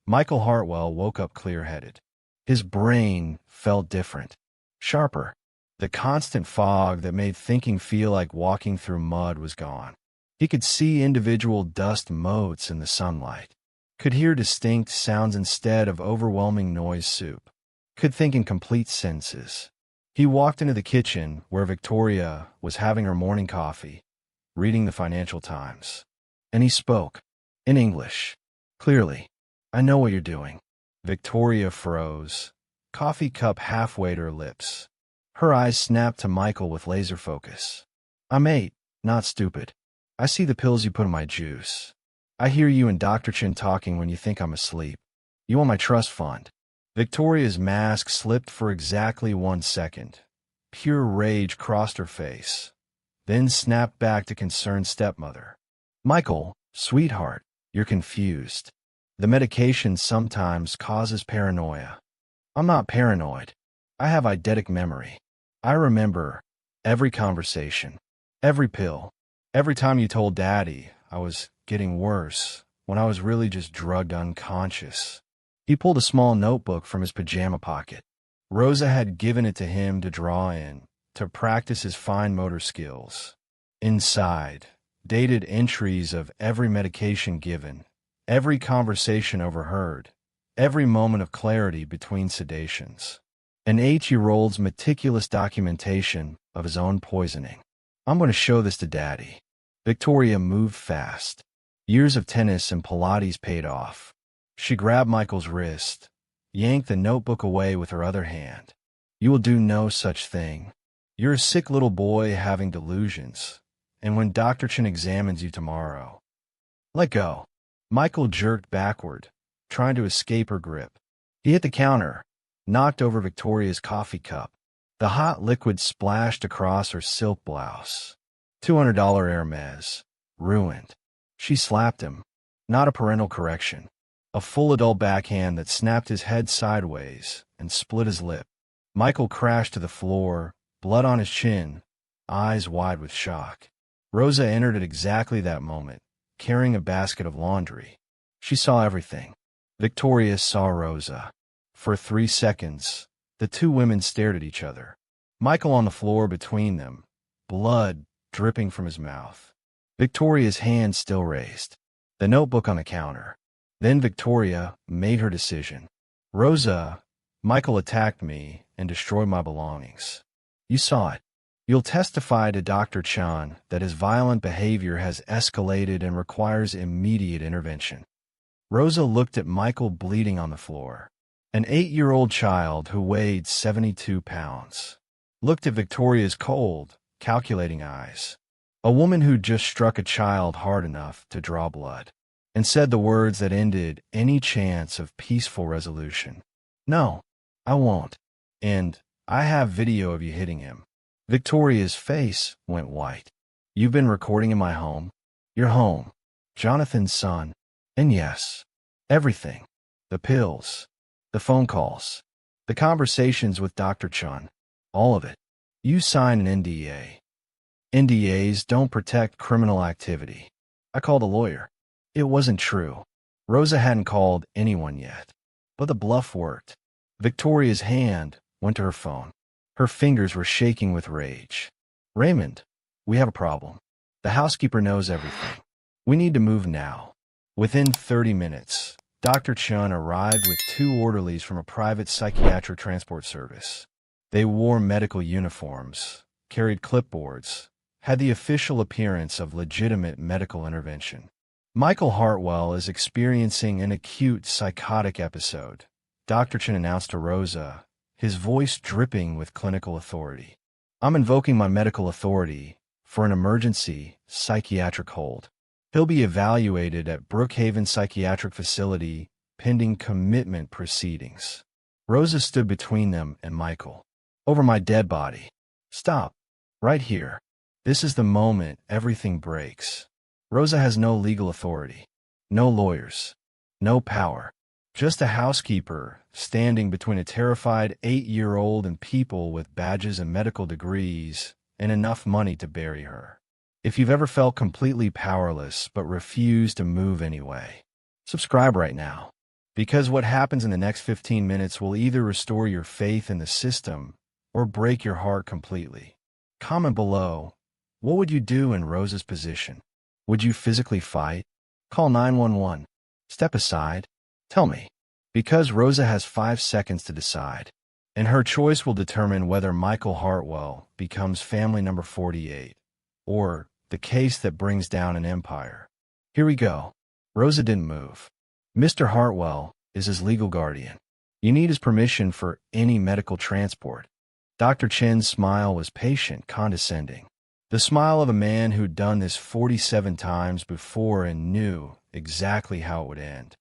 Michael Hartwell woke up clear-headed. His brain felt different, sharper. The constant fog that made thinking feel like walking through mud was gone. He could see individual dust motes in the sunlight, could hear distinct sounds instead of overwhelming noise soup, could think in complete sentences. He walked into the kitchen where Victoria was having her morning coffee, reading the Financial Times. And he spoke, in English, clearly. I know what you're doing. Victoria froze, coffee cup halfway to her lips. Her eyes snapped to Michael with laser focus. I'm 8, not stupid. I see the pills you put in my juice. I hear you and Dr. Chin talking when you think I'm asleep. You want my trust fund. Victoria's mask slipped for exactly 1 second. Pure rage crossed her face, then snapped back to concerned stepmother. Michael, sweetheart, you're confused. The medication sometimes causes paranoia. I'm not paranoid. I have eidetic memory. I remember every conversation, every pill, every time you told Daddy I was getting worse when I was really just drugged unconscious. He pulled a small notebook from his pajama pocket. Rosa had given it to him to draw in, to practice his fine motor skills. Inside, dated entries of every medication given, every conversation overheard, every moment of clarity between sedations. An 8-year-old's meticulous documentation of his own poisoning. I'm going to show this to Daddy. Victoria moved fast. Years of tennis and Pilates paid off. She grabbed Michael's wrist, yanked the notebook away with her other hand. You will do no such thing. You're a sick little boy having delusions. And when Dr. Chin examines you tomorrow, let go. Michael jerked backward, trying to escape her grip. He hit the counter, knocked over Victoria's coffee cup. The hot liquid splashed across her silk blouse. $200 Hermes. Ruined. She slapped him. Not a parental correction. A full adult backhand that snapped his head sideways and split his lip. Michael crashed to the floor, blood on his chin, eyes wide with shock. Rosa entered at exactly that moment, carrying a basket of laundry. She saw everything. Victoria saw Rosa. For 3 seconds, the two women stared at each other. Michael on the floor between them, blood dripping from his mouth. Victoria's hand still raised. The notebook on the counter. Then Victoria made her decision. Rosa, Michael attacked me and destroyed my belongings. You saw it. You'll testify to Dr. Chan that his violent behavior has escalated and requires immediate intervention. Rosa looked at Michael bleeding on the floor. An 8-year-old child who weighed 72 pounds. Looked at Victoria's cold, calculating eyes. A woman who'd just struck a child hard enough to draw blood. And said the words that ended any chance of peaceful resolution. No, I won't. And I have video of you hitting him. Victoria's face went white. You've been recording in my home? Your home. Jonathan's son. And yes, everything. The pills. The phone calls. The conversations with Dr. Chun. All of it. You signed an NDA. NDAs don't protect criminal activity. I called a lawyer. It wasn't true. Rosa hadn't called anyone yet. But the bluff worked. Victoria's hand went to her phone. Her fingers were shaking with rage. Raymond, we have a problem. The housekeeper knows everything. We need to move now. Within 30 minutes, Dr. Chun arrived with 2 orderlies from a private psychiatric transport service. They wore medical uniforms, carried clipboards, had the official appearance of legitimate medical intervention. Michael Hartwell is experiencing an acute psychotic episode, Dr. Chun announced to Rosa, his voice dripping with clinical authority. I'm invoking my medical authority for an emergency psychiatric hold. He'll be evaluated at Brookhaven Psychiatric Facility pending commitment proceedings. Rosa stood between them and Michael. Over my dead body. Stop. Right here. This is the moment everything breaks. Rosa has no legal authority. No lawyers. No power. Just a housekeeper standing between a terrified 8-year-old and people with badges and medical degrees and enough money to bury her. If you've ever felt completely powerless but refused to move anyway, subscribe right now. Because what happens in the next 15 minutes will either restore your faith in the system or break your heart completely. Comment below, what would you do in Rosa's position? Would you physically fight? Call 911. Step aside. Tell me. Because Rosa has 5 seconds to decide, and her choice will determine whether Michael Hartwell becomes family number 48, or the case that brings down an empire. Here we go. Rosa didn't move. Mr. Hartwell is his legal guardian. You need his permission for any medical transport. Dr. Chen's smile was patient, condescending. The smile of a man who'd done this 47 times before and knew exactly how it would end.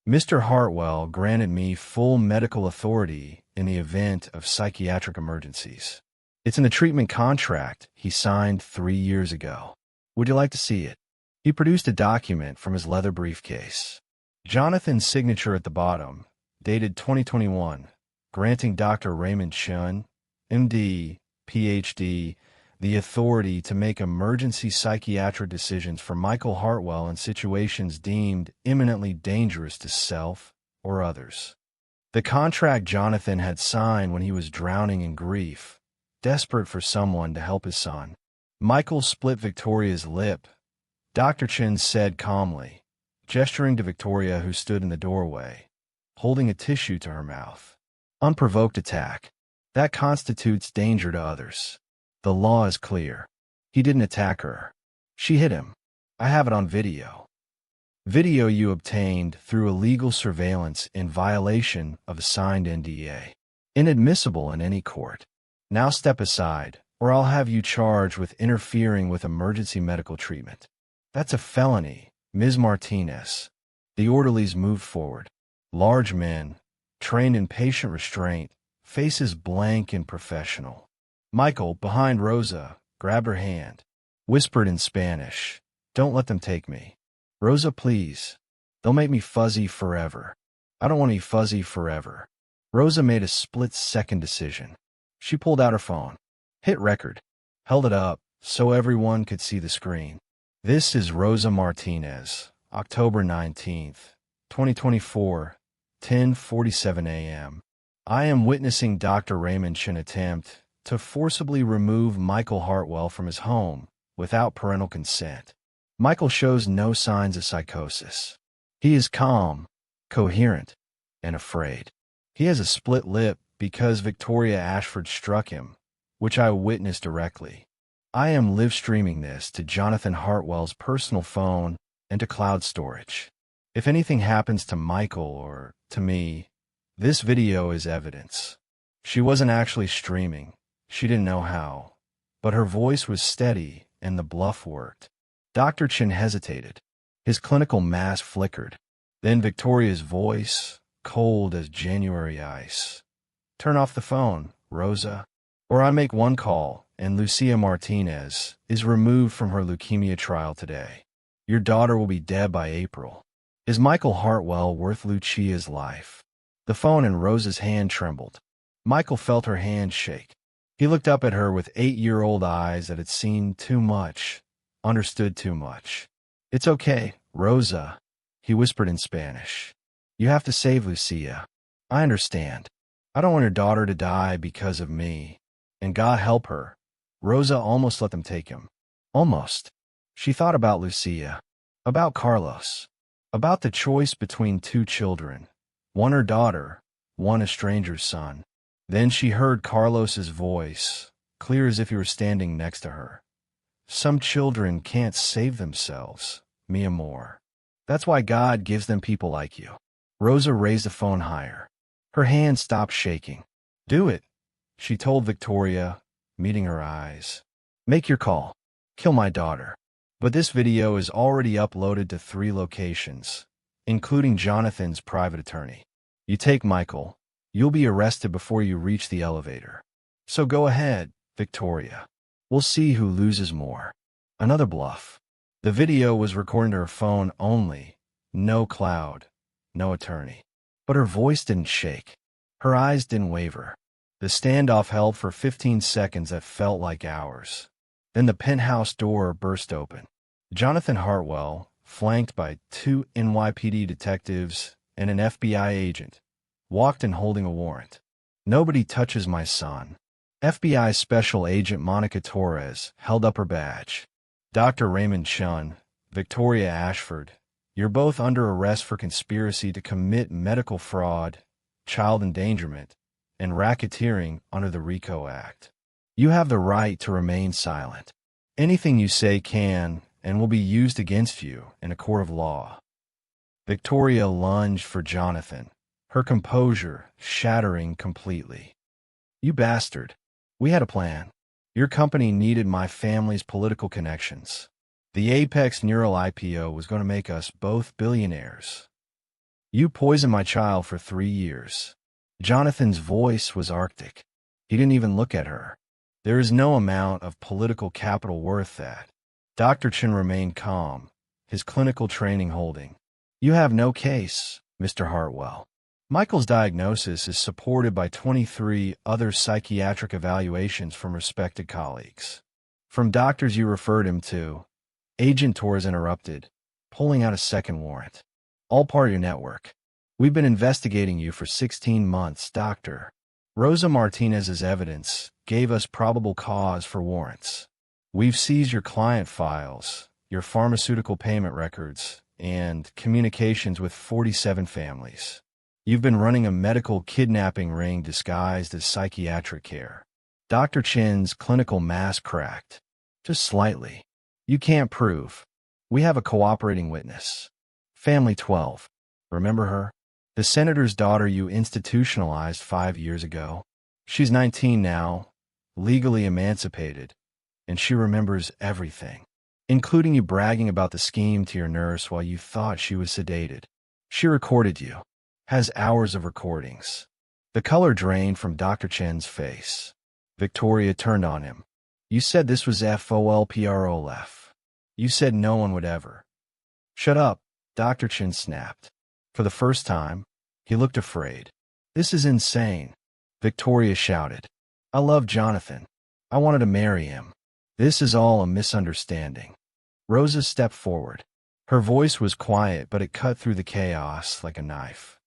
Mr. Hartwell granted me full medical authority in the event of psychiatric emergencies. It's in the treatment contract he signed 3 years ago. Would you like to see it? He produced a document from his leather briefcase. Jonathan's signature at the bottom, dated 2021, granting Dr. Raymond Chun, MD, PhD, the authority to make emergency psychiatric decisions for Michael Hartwell in situations deemed imminently dangerous to self or others. The contract Jonathan had signed when he was drowning in grief, desperate for someone to help his son. Michael split Victoria's lip. Dr. Chin said calmly, gesturing to Victoria who stood in the doorway, holding a tissue to her mouth. Unprovoked attack. That constitutes danger to others. The law is clear. He didn't attack her. She hit him. I have it on video. Video you obtained through illegal surveillance in violation of a signed NDA. Inadmissible in any court. Now step aside, or I'll have you charged with interfering with emergency medical treatment. That's a felony, Ms. Martinez. The orderlies moved forward. Large men, trained in patient restraint, faces blank and professional. Michael, behind Rosa, grabbed her hand, whispered in Spanish, "Don't let them take me. Rosa, please. They'll make me fuzzy forever. I don't want to be fuzzy forever." Rosa made a split-second decision. She pulled out her phone, hit record, held it up so everyone could see the screen. This is Rosa Martinez, October 19th, 2024, 10:47 a.m. I am witnessing Dr. Raymond Chin attempt to forcibly remove Michael Hartwell from his home without parental consent. Michael shows no signs of psychosis. He is calm, coherent, and afraid. He has a split lip because Victoria Ashford struck him, which I witnessed directly. I am live streaming this to Jonathan Hartwell's personal phone and to cloud storage. If anything happens to Michael or to me, this video is evidence. She wasn't actually streaming. She didn't know how. But her voice was steady and the bluff worked. Dr. Chin hesitated. His clinical mask flickered. Then Victoria's voice, cold as January ice. "Turn off the phone, Rosa, or I make one call and Lucia Martinez, is removed from her leukemia trial today. Your daughter will be dead by April. Is Michael Hartwell worth Lucia's life? The phone in Rosa's hand trembled. Michael felt her hand shake. He looked up at her with 8-year-old eyes that had seen too much, understood too much. It's okay, Rosa, he whispered in Spanish. You have to save Lucia. I understand. I don't want your daughter to die because of me. And God help her. Rosa almost let them take him. Almost. She thought about Lucia, about Carlos, about the choice between two children, one her daughter, one a stranger's son. Then she heard Carlos's voice, clear as if he were standing next to her. Some children can't save themselves, mi amor. That's why God gives them people like you. Rosa raised the phone higher. Her hand stopped shaking. Do it, she told Victoria, meeting her eyes. Make your call. Kill my daughter. But this video is already uploaded to 3 locations, including Jonathan's private attorney. You take Michael, you'll be arrested before you reach the elevator. So go ahead, Victoria. We'll see who loses more. Another bluff. The video was recorded to her phone only. No cloud, no attorney. But her voice didn't shake. Her eyes didn't waver. The standoff held for 15 seconds that felt like hours. Then the penthouse door burst open. Jonathan Hartwell, flanked by 2 NYPD detectives and an FBI agent, walked in holding a warrant. Nobody touches my son. FBI Special Agent Monica Torres held up her badge. Dr. Raymond Chun, Victoria Ashford, you're both under arrest for conspiracy to commit medical fraud, child endangerment, and racketeering under the RICO Act. You have the right to remain silent. Anything you say can and will be used against you in a court of law. Victoria lunged for Jonathan, her composure shattering completely. You bastard. We had a plan. Your company needed my family's political connections. The Apex Neural IPO was going to make us both billionaires. You poisoned my child for 3 years. Jonathan's voice was arctic. He didn't even look at her. There is no amount of political capital worth that. Dr. Chin remained calm, his clinical training holding. You have no case, Mr. Hartwell. Michael's diagnosis is supported by 23 other psychiatric evaluations from respected colleagues. From doctors you referred him to, Agent Torres interrupted, pulling out a second warrant. All part of your network. We've been investigating you for 16 months, Doctor. Rosa Martinez's evidence gave us probable cause for warrants. We've seized your client files, your pharmaceutical payment records, and communications with 47 families. You've been running a medical kidnapping ring disguised as psychiatric care. Dr. Chin's clinical mask cracked. Just slightly. You can't prove. We have a cooperating witness. Family 12. Remember her? The senator's daughter you institutionalized 5 years ago. She's 19 now, legally emancipated, and she remembers everything, including you bragging about the scheme to your nurse while you thought she was sedated. She recorded you. Has hours of recordings. The color drained from Dr. Chen's face. Victoria turned on him. You said this was FOLPROLF. You said no one would ever. Shut up, Dr. Chen snapped. For the first time, he looked afraid. This is insane, Victoria shouted. I love Jonathan. I wanted to marry him. This is all a misunderstanding. Rosa stepped forward. Her voice was quiet, but it cut through the chaos like a knife.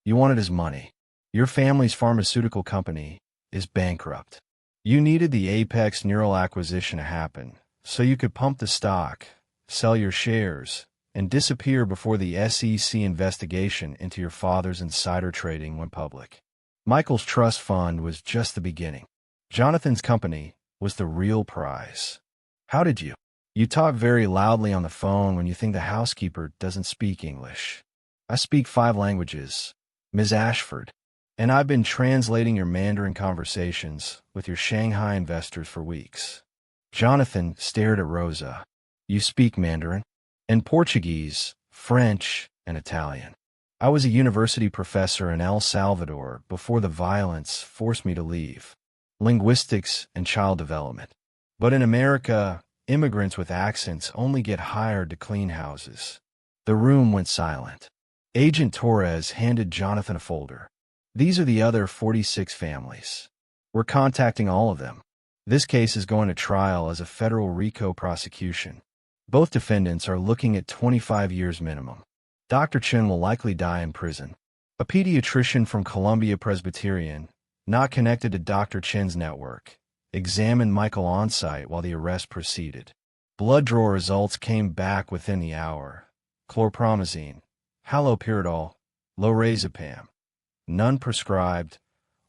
You wanted his money. Your family's pharmaceutical company is bankrupt. You needed the Apex Neural acquisition to happen, so you could pump the stock, sell your shares, and disappear before the SEC investigation into your father's insider trading went public. Michael's trust fund was just the beginning. Jonathan's company was the real prize. How did you? You talk very loudly on the phone when you think the housekeeper doesn't speak English. I speak 5 languages, Ms. Ashford, and I've been translating your Mandarin conversations with your Shanghai investors for weeks. Jonathan stared at Rosa. You speak Mandarin? And Portuguese, French, and Italian. I was a university professor in El Salvador before the violence forced me to leave. Linguistics and child development. But in America, immigrants with accents only get hired to clean houses. The room went silent. Agent Torres handed Jonathan a folder. These are the other 46 families. We're contacting all of them. This case is going to trial as a federal RICO prosecution. Both defendants are looking at 25 years minimum. Dr. Chen will likely die in prison. A pediatrician from Columbia Presbyterian, not connected to Dr. Chen's network, examined Michael on site while the arrest proceeded. Blood draw results came back within the hour. Chlorpromazine, haloperidol, lorazepam. None prescribed,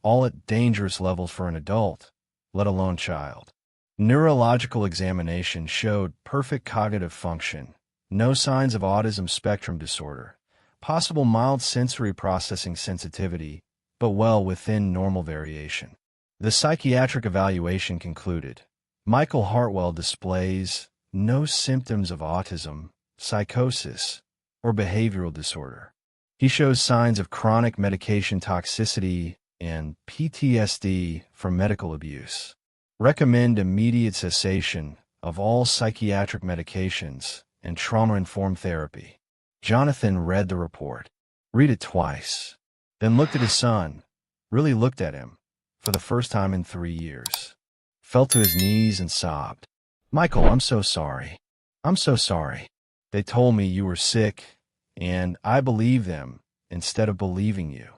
all at dangerous levels for an adult, let alone child. Neurological examination showed perfect cognitive function, no signs of autism spectrum disorder, possible mild sensory processing sensitivity, but well within normal variation. The psychiatric evaluation concluded, Michael Hartwell displays no symptoms of autism, psychosis, or behavioral disorder. He shows signs of chronic medication toxicity and PTSD from medical abuse. Recommend immediate cessation of all psychiatric medications and trauma-informed therapy. Jonathan read the report. Read it twice. Then looked at his son. Really looked at him. For the first time in 3 years. Fell to his knees and sobbed. Michael, I'm so sorry. I'm so sorry. They told me you were sick, and I believed them instead of believing you.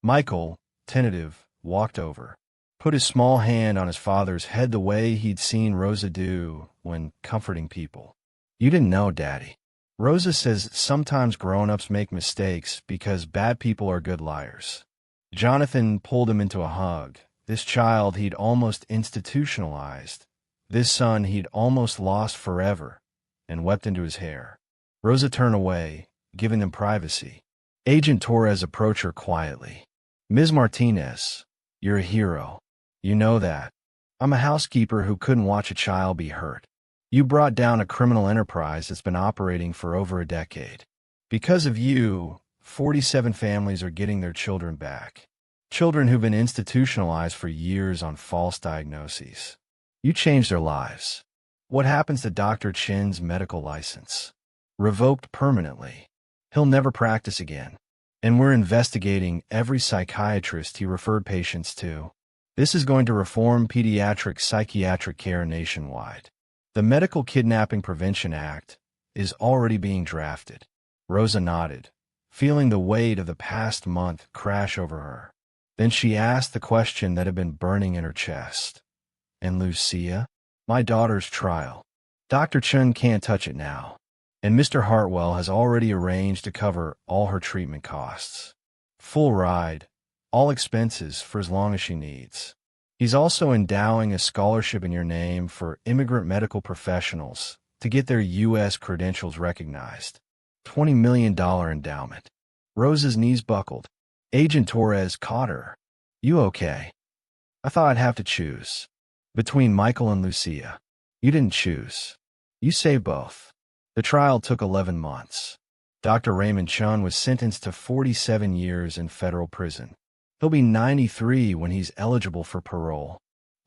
Michael, tentative, walked over. Put his small hand on his father's head the way he'd seen Rosa do when comforting people. You didn't know, Daddy. Rosa says sometimes grown-ups make mistakes because bad people are good liars. Jonathan pulled him into a hug. This child he'd almost institutionalized. This son he'd almost lost forever, and wept into his hair. Rosa turned away, giving them privacy. Agent Torres approached her quietly. Ms. Martinez, you're a hero. You know that. I'm a housekeeper who couldn't watch a child be hurt. You brought down a criminal enterprise that's been operating for over a decade. Because of you, 47 families are getting their children back. Children who've been institutionalized for years on false diagnoses. You changed their lives. What happens to Dr. Chen's medical license? Revoked permanently. He'll never practice again. And we're investigating every psychiatrist he referred patients to. This is going to reform pediatric psychiatric care nationwide. The Medical Kidnapping Prevention Act is already being drafted. Rosa nodded, feeling the weight of the past month crash over her. Then she asked the question that had been burning in her chest. And Lucia? My daughter's trial. Dr. Chen can't touch it now. And Mr. Hartwell has already arranged to cover all her treatment costs. Full ride, all expenses for as long as she needs. He's also endowing a scholarship in your name for immigrant medical professionals to get their U.S. credentials recognized. $20 million endowment. Rosa's knees buckled. Agent Torres caught her. You okay? I thought I'd have to choose. Between Michael and Lucia. You didn't choose. You saved both. The trial took 11 months. Dr. Raymond Chun was sentenced to 47 years in federal prison. He'll be 93 when he's eligible for parole.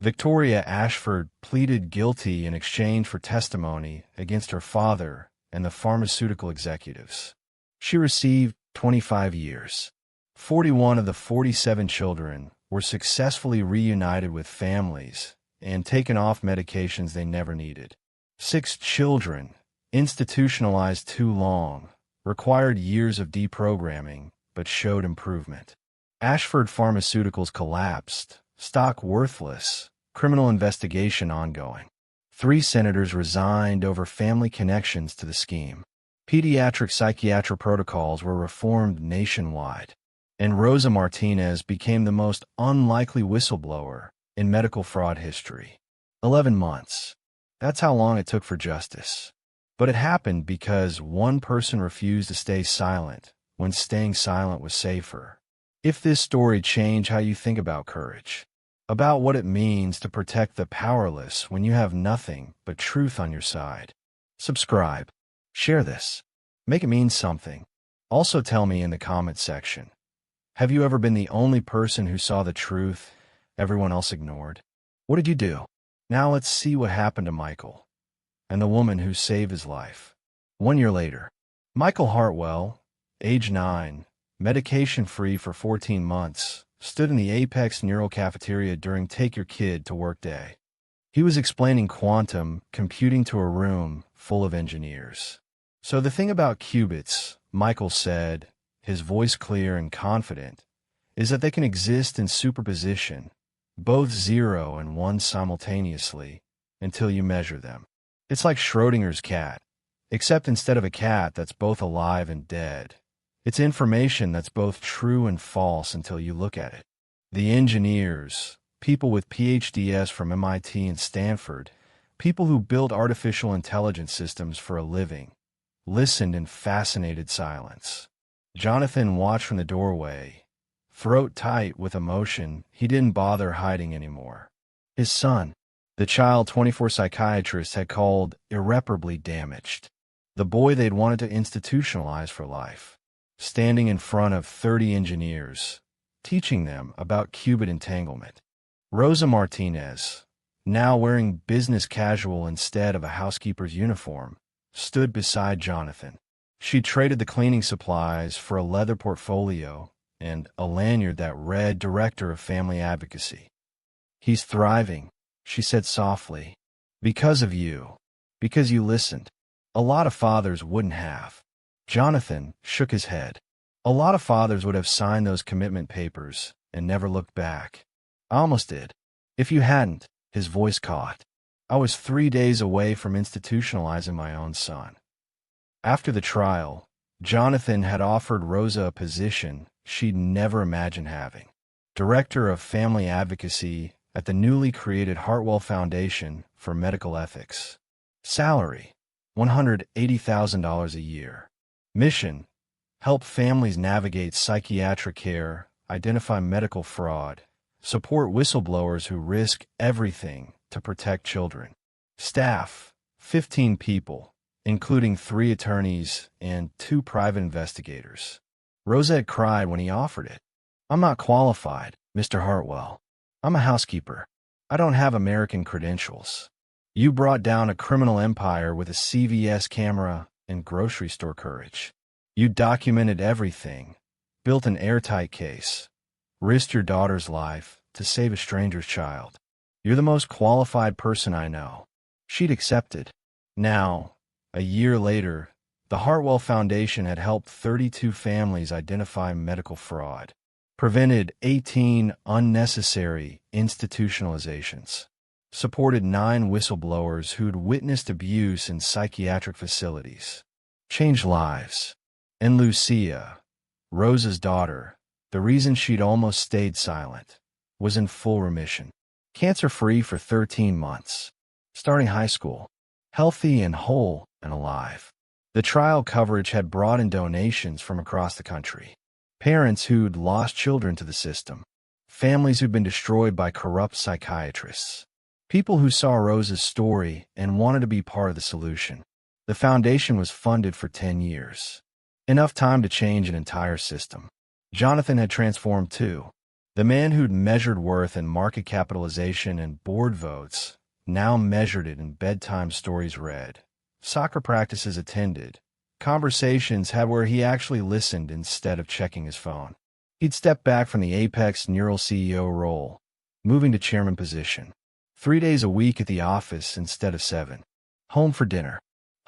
Victoria Ashford pleaded guilty in exchange for testimony against her father and the pharmaceutical executives. She received 25 years. 41 of the 47 children were successfully reunited with families and taken off medications they never needed. 6 children, institutionalized too long, required years of deprogramming, but showed improvement. Ashford Pharmaceuticals collapsed, stock worthless, criminal investigation ongoing. 3 senators resigned over family connections to the scheme. Pediatric psychiatric protocols were reformed nationwide. And Rosa Martinez became the most unlikely whistleblower in medical fraud history. 11 months. That's how long it took for justice. But it happened because one person refused to stay silent when staying silent was safer. If this story changed how you think about courage, about what it means to protect the powerless when you have nothing but truth on your side, subscribe, share this, make it mean something. Also tell me in the comments section, have you ever been the only person who saw the truth everyone else ignored? What did you do? Now let's see what happened to Michael and the woman who saved his life. 1 year later, Michael Hartwell, age 9, medication-free for 14 months, stood in the Apex Neural cafeteria during Take Your Kid to Work Day. He was explaining quantum computing to a room full of engineers. So the thing about qubits, Michael said, his voice clear and confident, is that they can exist in superposition, both 0 and 1 simultaneously, until you measure them. It's like Schrodinger's cat, except instead of a cat that's both alive and dead, it's information that's both true and false until you look at it. The engineers, people with PhDs from MIT and Stanford, people who build artificial intelligence systems for a living, listened in fascinated silence. Jonathan watched from the doorway, throat tight with emotion he didn't bother hiding anymore. His son, the child 24 psychiatrists had called irreparably damaged, the boy they'd wanted to institutionalize for life, standing in front of 30 engineers, teaching them about qubit entanglement. Rosa Martinez, now wearing business casual instead of a housekeeper's uniform, stood beside Jonathan. She traded the cleaning supplies for a leather portfolio and a lanyard that read Director of Family Advocacy. "He's thriving," she said softly. "Because of you. Because you listened. A lot of fathers wouldn't have." Jonathan shook his head. "A lot of fathers would have signed those commitment papers and never looked back. I almost did. If you hadn't," his voice caught. "I was 3 days away from institutionalizing my own son." After the trial, Jonathan had offered Rosa a position she'd never imagined having: Director of Family Advocacy at the newly created Hartwell Foundation for Medical Ethics. Salary, $180,000 a year. Mission, help families navigate psychiatric care, identify medical fraud, support whistleblowers who risk everything to protect children. Staff, 15 people, including 3 attorneys and 2 private investigators. Rosa had cried when he offered it. "I'm not qualified, Mr. Hartwell. I'm a housekeeper. I don't have American credentials. You brought down a criminal empire with a CVS camera and grocery store courage. You documented everything, built an airtight case, risked your daughter's life to save a stranger's child. You're the most qualified person I know." She'd accepted. Now, a year later, the Hartwell Foundation had helped 32 families identify medical fraud, prevented 18 unnecessary institutionalizations, supported 9 whistleblowers who'd witnessed abuse in psychiatric facilities, changed lives. And Lucia, Rosa's daughter, the reason she'd almost stayed silent, was in full remission, cancer-free for 13 months, starting high school, healthy and whole and alive. The trial coverage had brought in donations from across the country. Parents who'd lost children to the system, families who'd been destroyed by corrupt psychiatrists, people who saw Rosa's story and wanted to be part of the solution. The foundation was funded for 10 years. Enough time to change an entire system. Jonathan had transformed too. The man who'd measured worth in market capitalization and board votes now measured it in bedtime stories read, soccer practices attended, conversations had where he actually listened instead of checking his phone. He'd stepped back from the Apex Neural CEO role, moving to chairman position. 3 days a week at the office instead of 7. Home for dinner.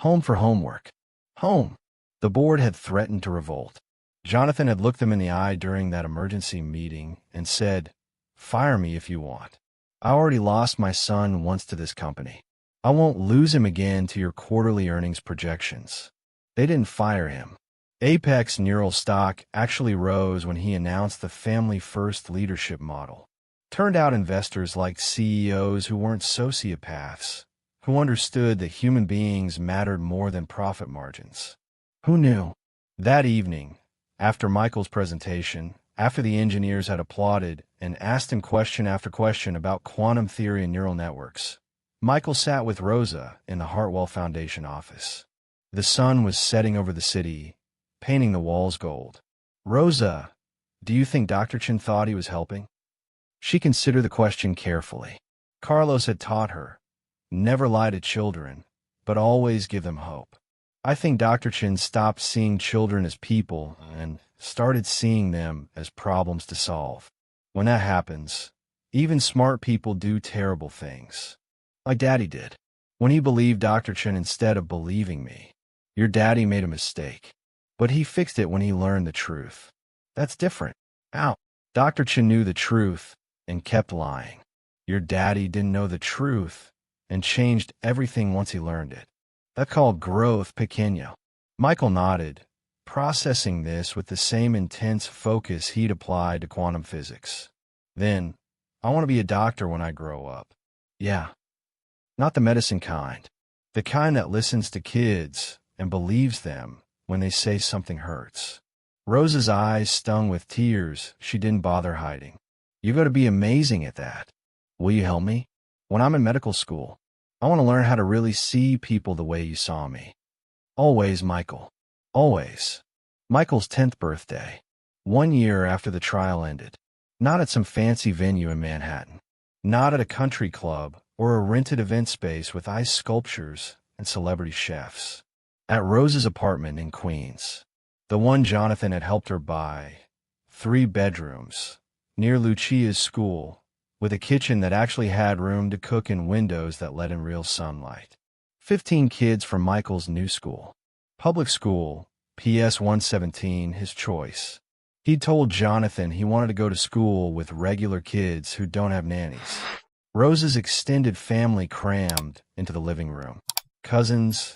Home for homework. Home. The board had threatened to revolt. Jonathan had looked them in the eye during that emergency meeting and said, "Fire me if you want. I already lost my son once to this company. I won't lose him again to your quarterly earnings projections." They didn't fire him. Apex Neural stock actually rose when he announced the family-first leadership model. Turned out investors liked CEOs who weren't sociopaths, who understood that human beings mattered more than profit margins. Who knew? That evening, after Michael's presentation, after the engineers had applauded and asked him question after question about quantum theory and neural networks, Michael sat with Rosa in the Hartwell Foundation office. The sun was setting over the city, painting the walls gold. "Rosa, do you think Dr. Chin thought he was helping?" She considered the question carefully. Carlos had taught her, never lie to children, but always give them hope. I think Dr. Chin stopped seeing children as people and started seeing them as problems to solve. When that happens, even smart people do terrible things. Like Daddy did. When he believed Dr. Chin instead of believing me. Your daddy made a mistake. But he fixed it when he learned the truth. That's different. Ow. Dr. Chin knew the truth and kept lying. Your daddy didn't know the truth and changed everything once he learned it. That's called growth pequeño. Michael nodded, processing this with the same intense focus he'd applied to quantum physics. Then, I want to be a doctor when I grow up. Yeah. Not the medicine kind. The kind that listens to kids and believes them when they say something hurts. Rose's eyes stung with tears she didn't bother hiding. You've got to be amazing at that. Will you help me? When I'm in medical school, I want to learn how to really see people the way you saw me. Always, Michael. Always. Michael's 10th birthday. 1 year after the trial ended. Not at some fancy venue in Manhattan. Not at a country club or a rented event space with ice sculptures and celebrity chefs. At Rose's apartment in Queens. The one Jonathan had helped her buy. 3 bedrooms. Near Lucia's school, with a kitchen that actually had room to cook and windows that let in real sunlight. 15 kids from Michael's new school. Public school, PS 117, his choice. He told Jonathan he wanted to go to school with regular kids who don't have nannies. Rose's extended family crammed into the living room. Cousins,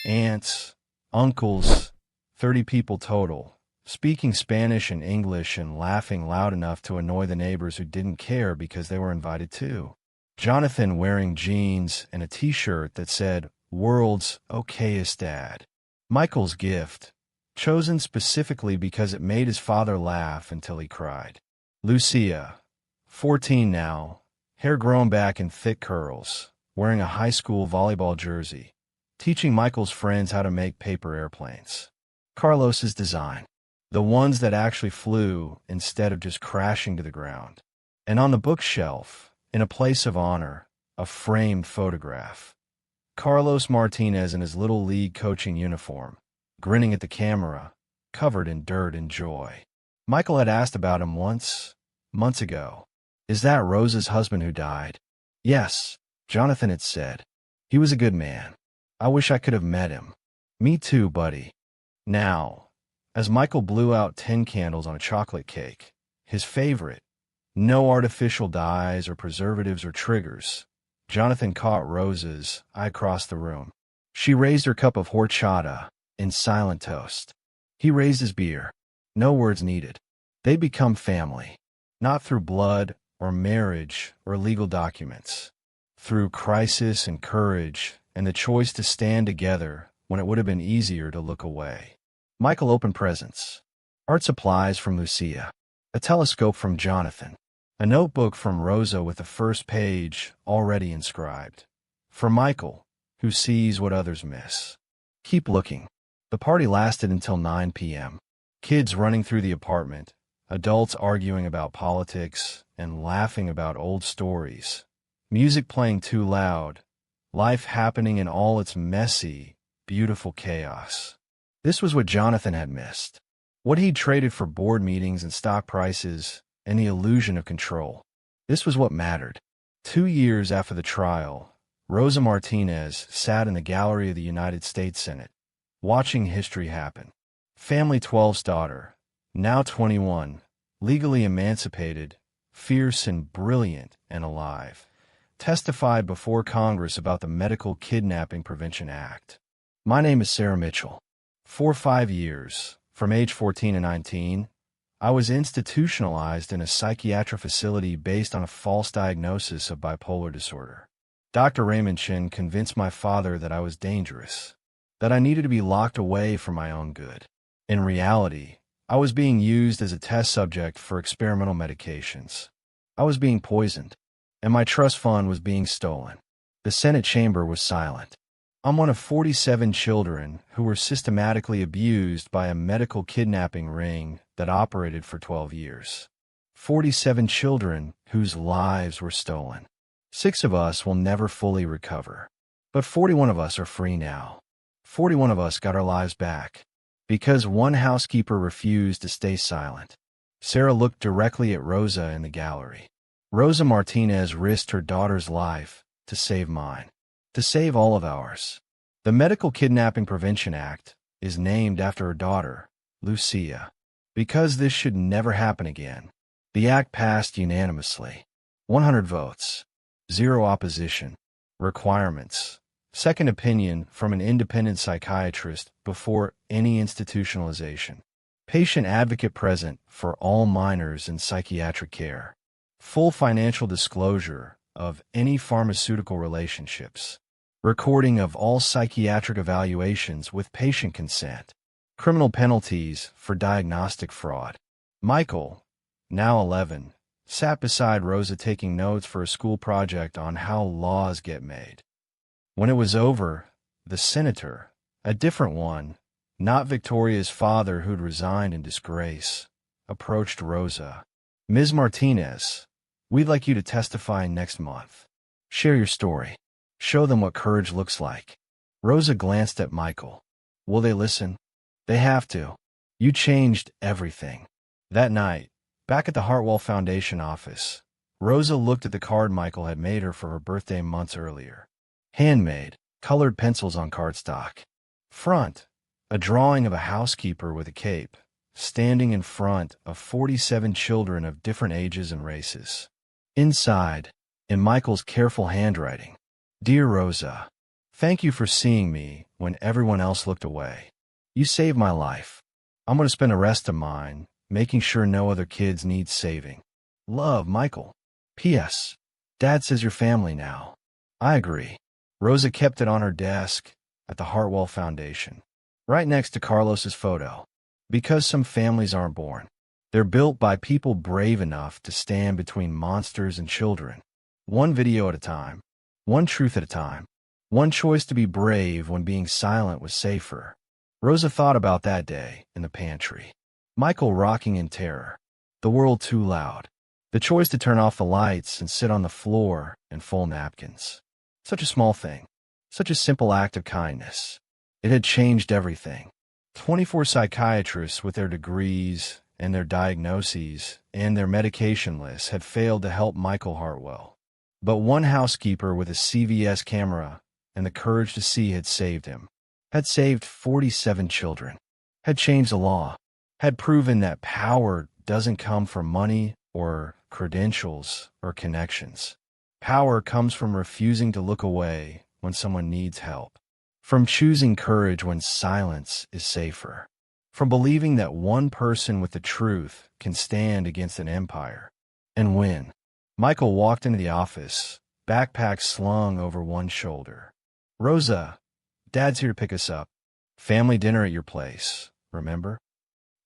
aunts, uncles, 30 people total, speaking Spanish and English and laughing loud enough to annoy the neighbors who didn't care because they were invited too. Jonathan wearing jeans and a t-shirt that said, "World's okayest dad." Michael's gift, chosen specifically because it made his father laugh until he cried. Lucia, 14 now, hair grown back in thick curls, wearing a high school volleyball jersey, teaching Michael's friends how to make paper airplanes. Carlos's design, the ones that actually flew instead of just crashing to the ground. And on the bookshelf, in a place of honor, a framed photograph. Carlos Martinez in his little league coaching uniform, grinning at the camera, covered in dirt and joy. Michael had asked about him once, months ago. Is that Rose's husband who died? Yes, Jonathan had said. He was a good man. I wish I could have met him. Me too, buddy. Now, as Michael blew out 10 candles on a chocolate cake, his favorite, no artificial dyes or preservatives or triggers, Jonathan caught Rose's eye across the room. She raised her cup of horchata in silent toast. He raised his beer. No words needed. They become family, not through blood or marriage or legal documents, through crisis and courage and the choice to stand together when it would have been easier to look away. Michael opened presents. Art supplies from Lucia. A telescope from Jonathan. A notebook from Rosa with the first page already inscribed. For Michael, who sees what others miss. Keep looking. The party lasted until 9 p.m. Kids running through the apartment, adults arguing about politics and laughing about old stories. Music playing too loud. Life happening in all its messy, beautiful chaos. This was what Jonathan had missed. What he'd traded for board meetings and stock prices and the illusion of control. This was what mattered. 2 years after the trial, Rosa Martinez sat in the gallery of the United States Senate, watching history happen. Family 12's daughter, now 21, legally emancipated, fierce and brilliant and alive, testified before Congress about the Medical Kidnapping Prevention Act. My name is Sarah Mitchell. For 5 years, from age 14 to 19, I was institutionalized in a psychiatric facility based on a false diagnosis of bipolar disorder. Dr. Raymond Chin convinced my father that I was dangerous, that I needed to be locked away for my own good. In reality, I was being used as a test subject for experimental medications. I was being poisoned, and my trust fund was being stolen. The Senate chamber was silent. I'm one of 47 children who were systematically abused by a medical kidnapping ring that operated for 12 years. 47 children whose lives were stolen. 6 of us will never fully recover. But 41 of us are free now. 41 of us got our lives back. Because one housekeeper refused to stay silent. Sarah looked directly at Rosa in the gallery. Rosa Martinez risked her daughter's life to save mine. To save all of ours. The Medical Kidnapping Prevention Act is named after her daughter, Lucia. Because this should never happen again. The act passed unanimously. 100 votes. 0 opposition. Requirements. Second opinion from an independent psychiatrist before any institutionalization. Patient advocate present for all minors in psychiatric care. Full financial disclosure of any pharmaceutical relationships. Recording of all psychiatric evaluations with patient consent. Criminal penalties for diagnostic fraud. Michael, now 11, sat beside Rosa taking notes for a school project on how laws get made. When it was over, the senator, a different one, not Victoria's father who'd resigned in disgrace, approached Rosa. Ms. Martinez, we'd like you to testify next month. Share your story. Show them what courage looks like. Rosa glanced at Michael. Will they listen? They have to. You changed everything. That night, back at the Hartwell Foundation office, Rosa looked at the card Michael had made her for her birthday months earlier. Handmade, colored pencils on cardstock. Front, a drawing of a housekeeper with a cape, standing in front of 47 children of different ages and races. Inside, in Michael's careful handwriting, Dear Rosa, thank you for seeing me when everyone else looked away. You saved my life. I'm going to spend the rest of mine making sure no other kids need saving. Love, Michael. P.S. Dad says you're family now. I agree. Rosa kept it on her desk at the Hartwell Foundation, right next to Carlos's photo. Because some families aren't born. They're built by people brave enough to stand between monsters and children. One video at a time. One truth at a time. One choice to be brave when being silent was safer. Rosa thought about that day in the pantry. Michael rocking in terror. The world too loud. The choice to turn off the lights and sit on the floor and fold napkins. Such a small thing. Such a simple act of kindness. It had changed everything. 24 psychiatrists with their degrees and their diagnoses and their medication lists had failed to help Michael Hartwell. But one housekeeper with a CVS camera and the courage to see had saved him. Had saved 47 children. Had changed the law. Had proven that power doesn't come from money or credentials or connections. Power comes from refusing to look away when someone needs help. From choosing courage when silence is safer. From believing that one person with the truth can stand against an empire and win. Michael walked into the office, backpack slung over one shoulder. Rosa, Dad's here to pick us up. Family dinner at your place, remember?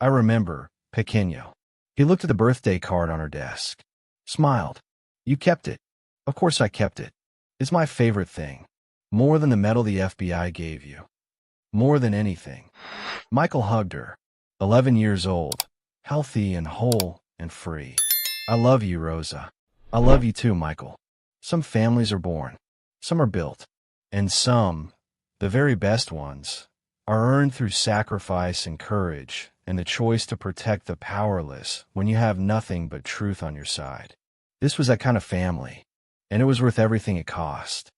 I remember, pequeño. He looked at the birthday card on her desk. Smiled. You kept it. Of course I kept it. It's my favorite thing. More than the medal the FBI gave you. More than anything. Michael hugged her. 11 years old. Healthy and whole and free. I love you, Rosa. I love you too, Michael. Some families are born. Some are built. And some, the very best ones, are earned through sacrifice and courage and the choice to protect the powerless when you have nothing but truth on your side. This was that kind of family, and it was worth everything it cost.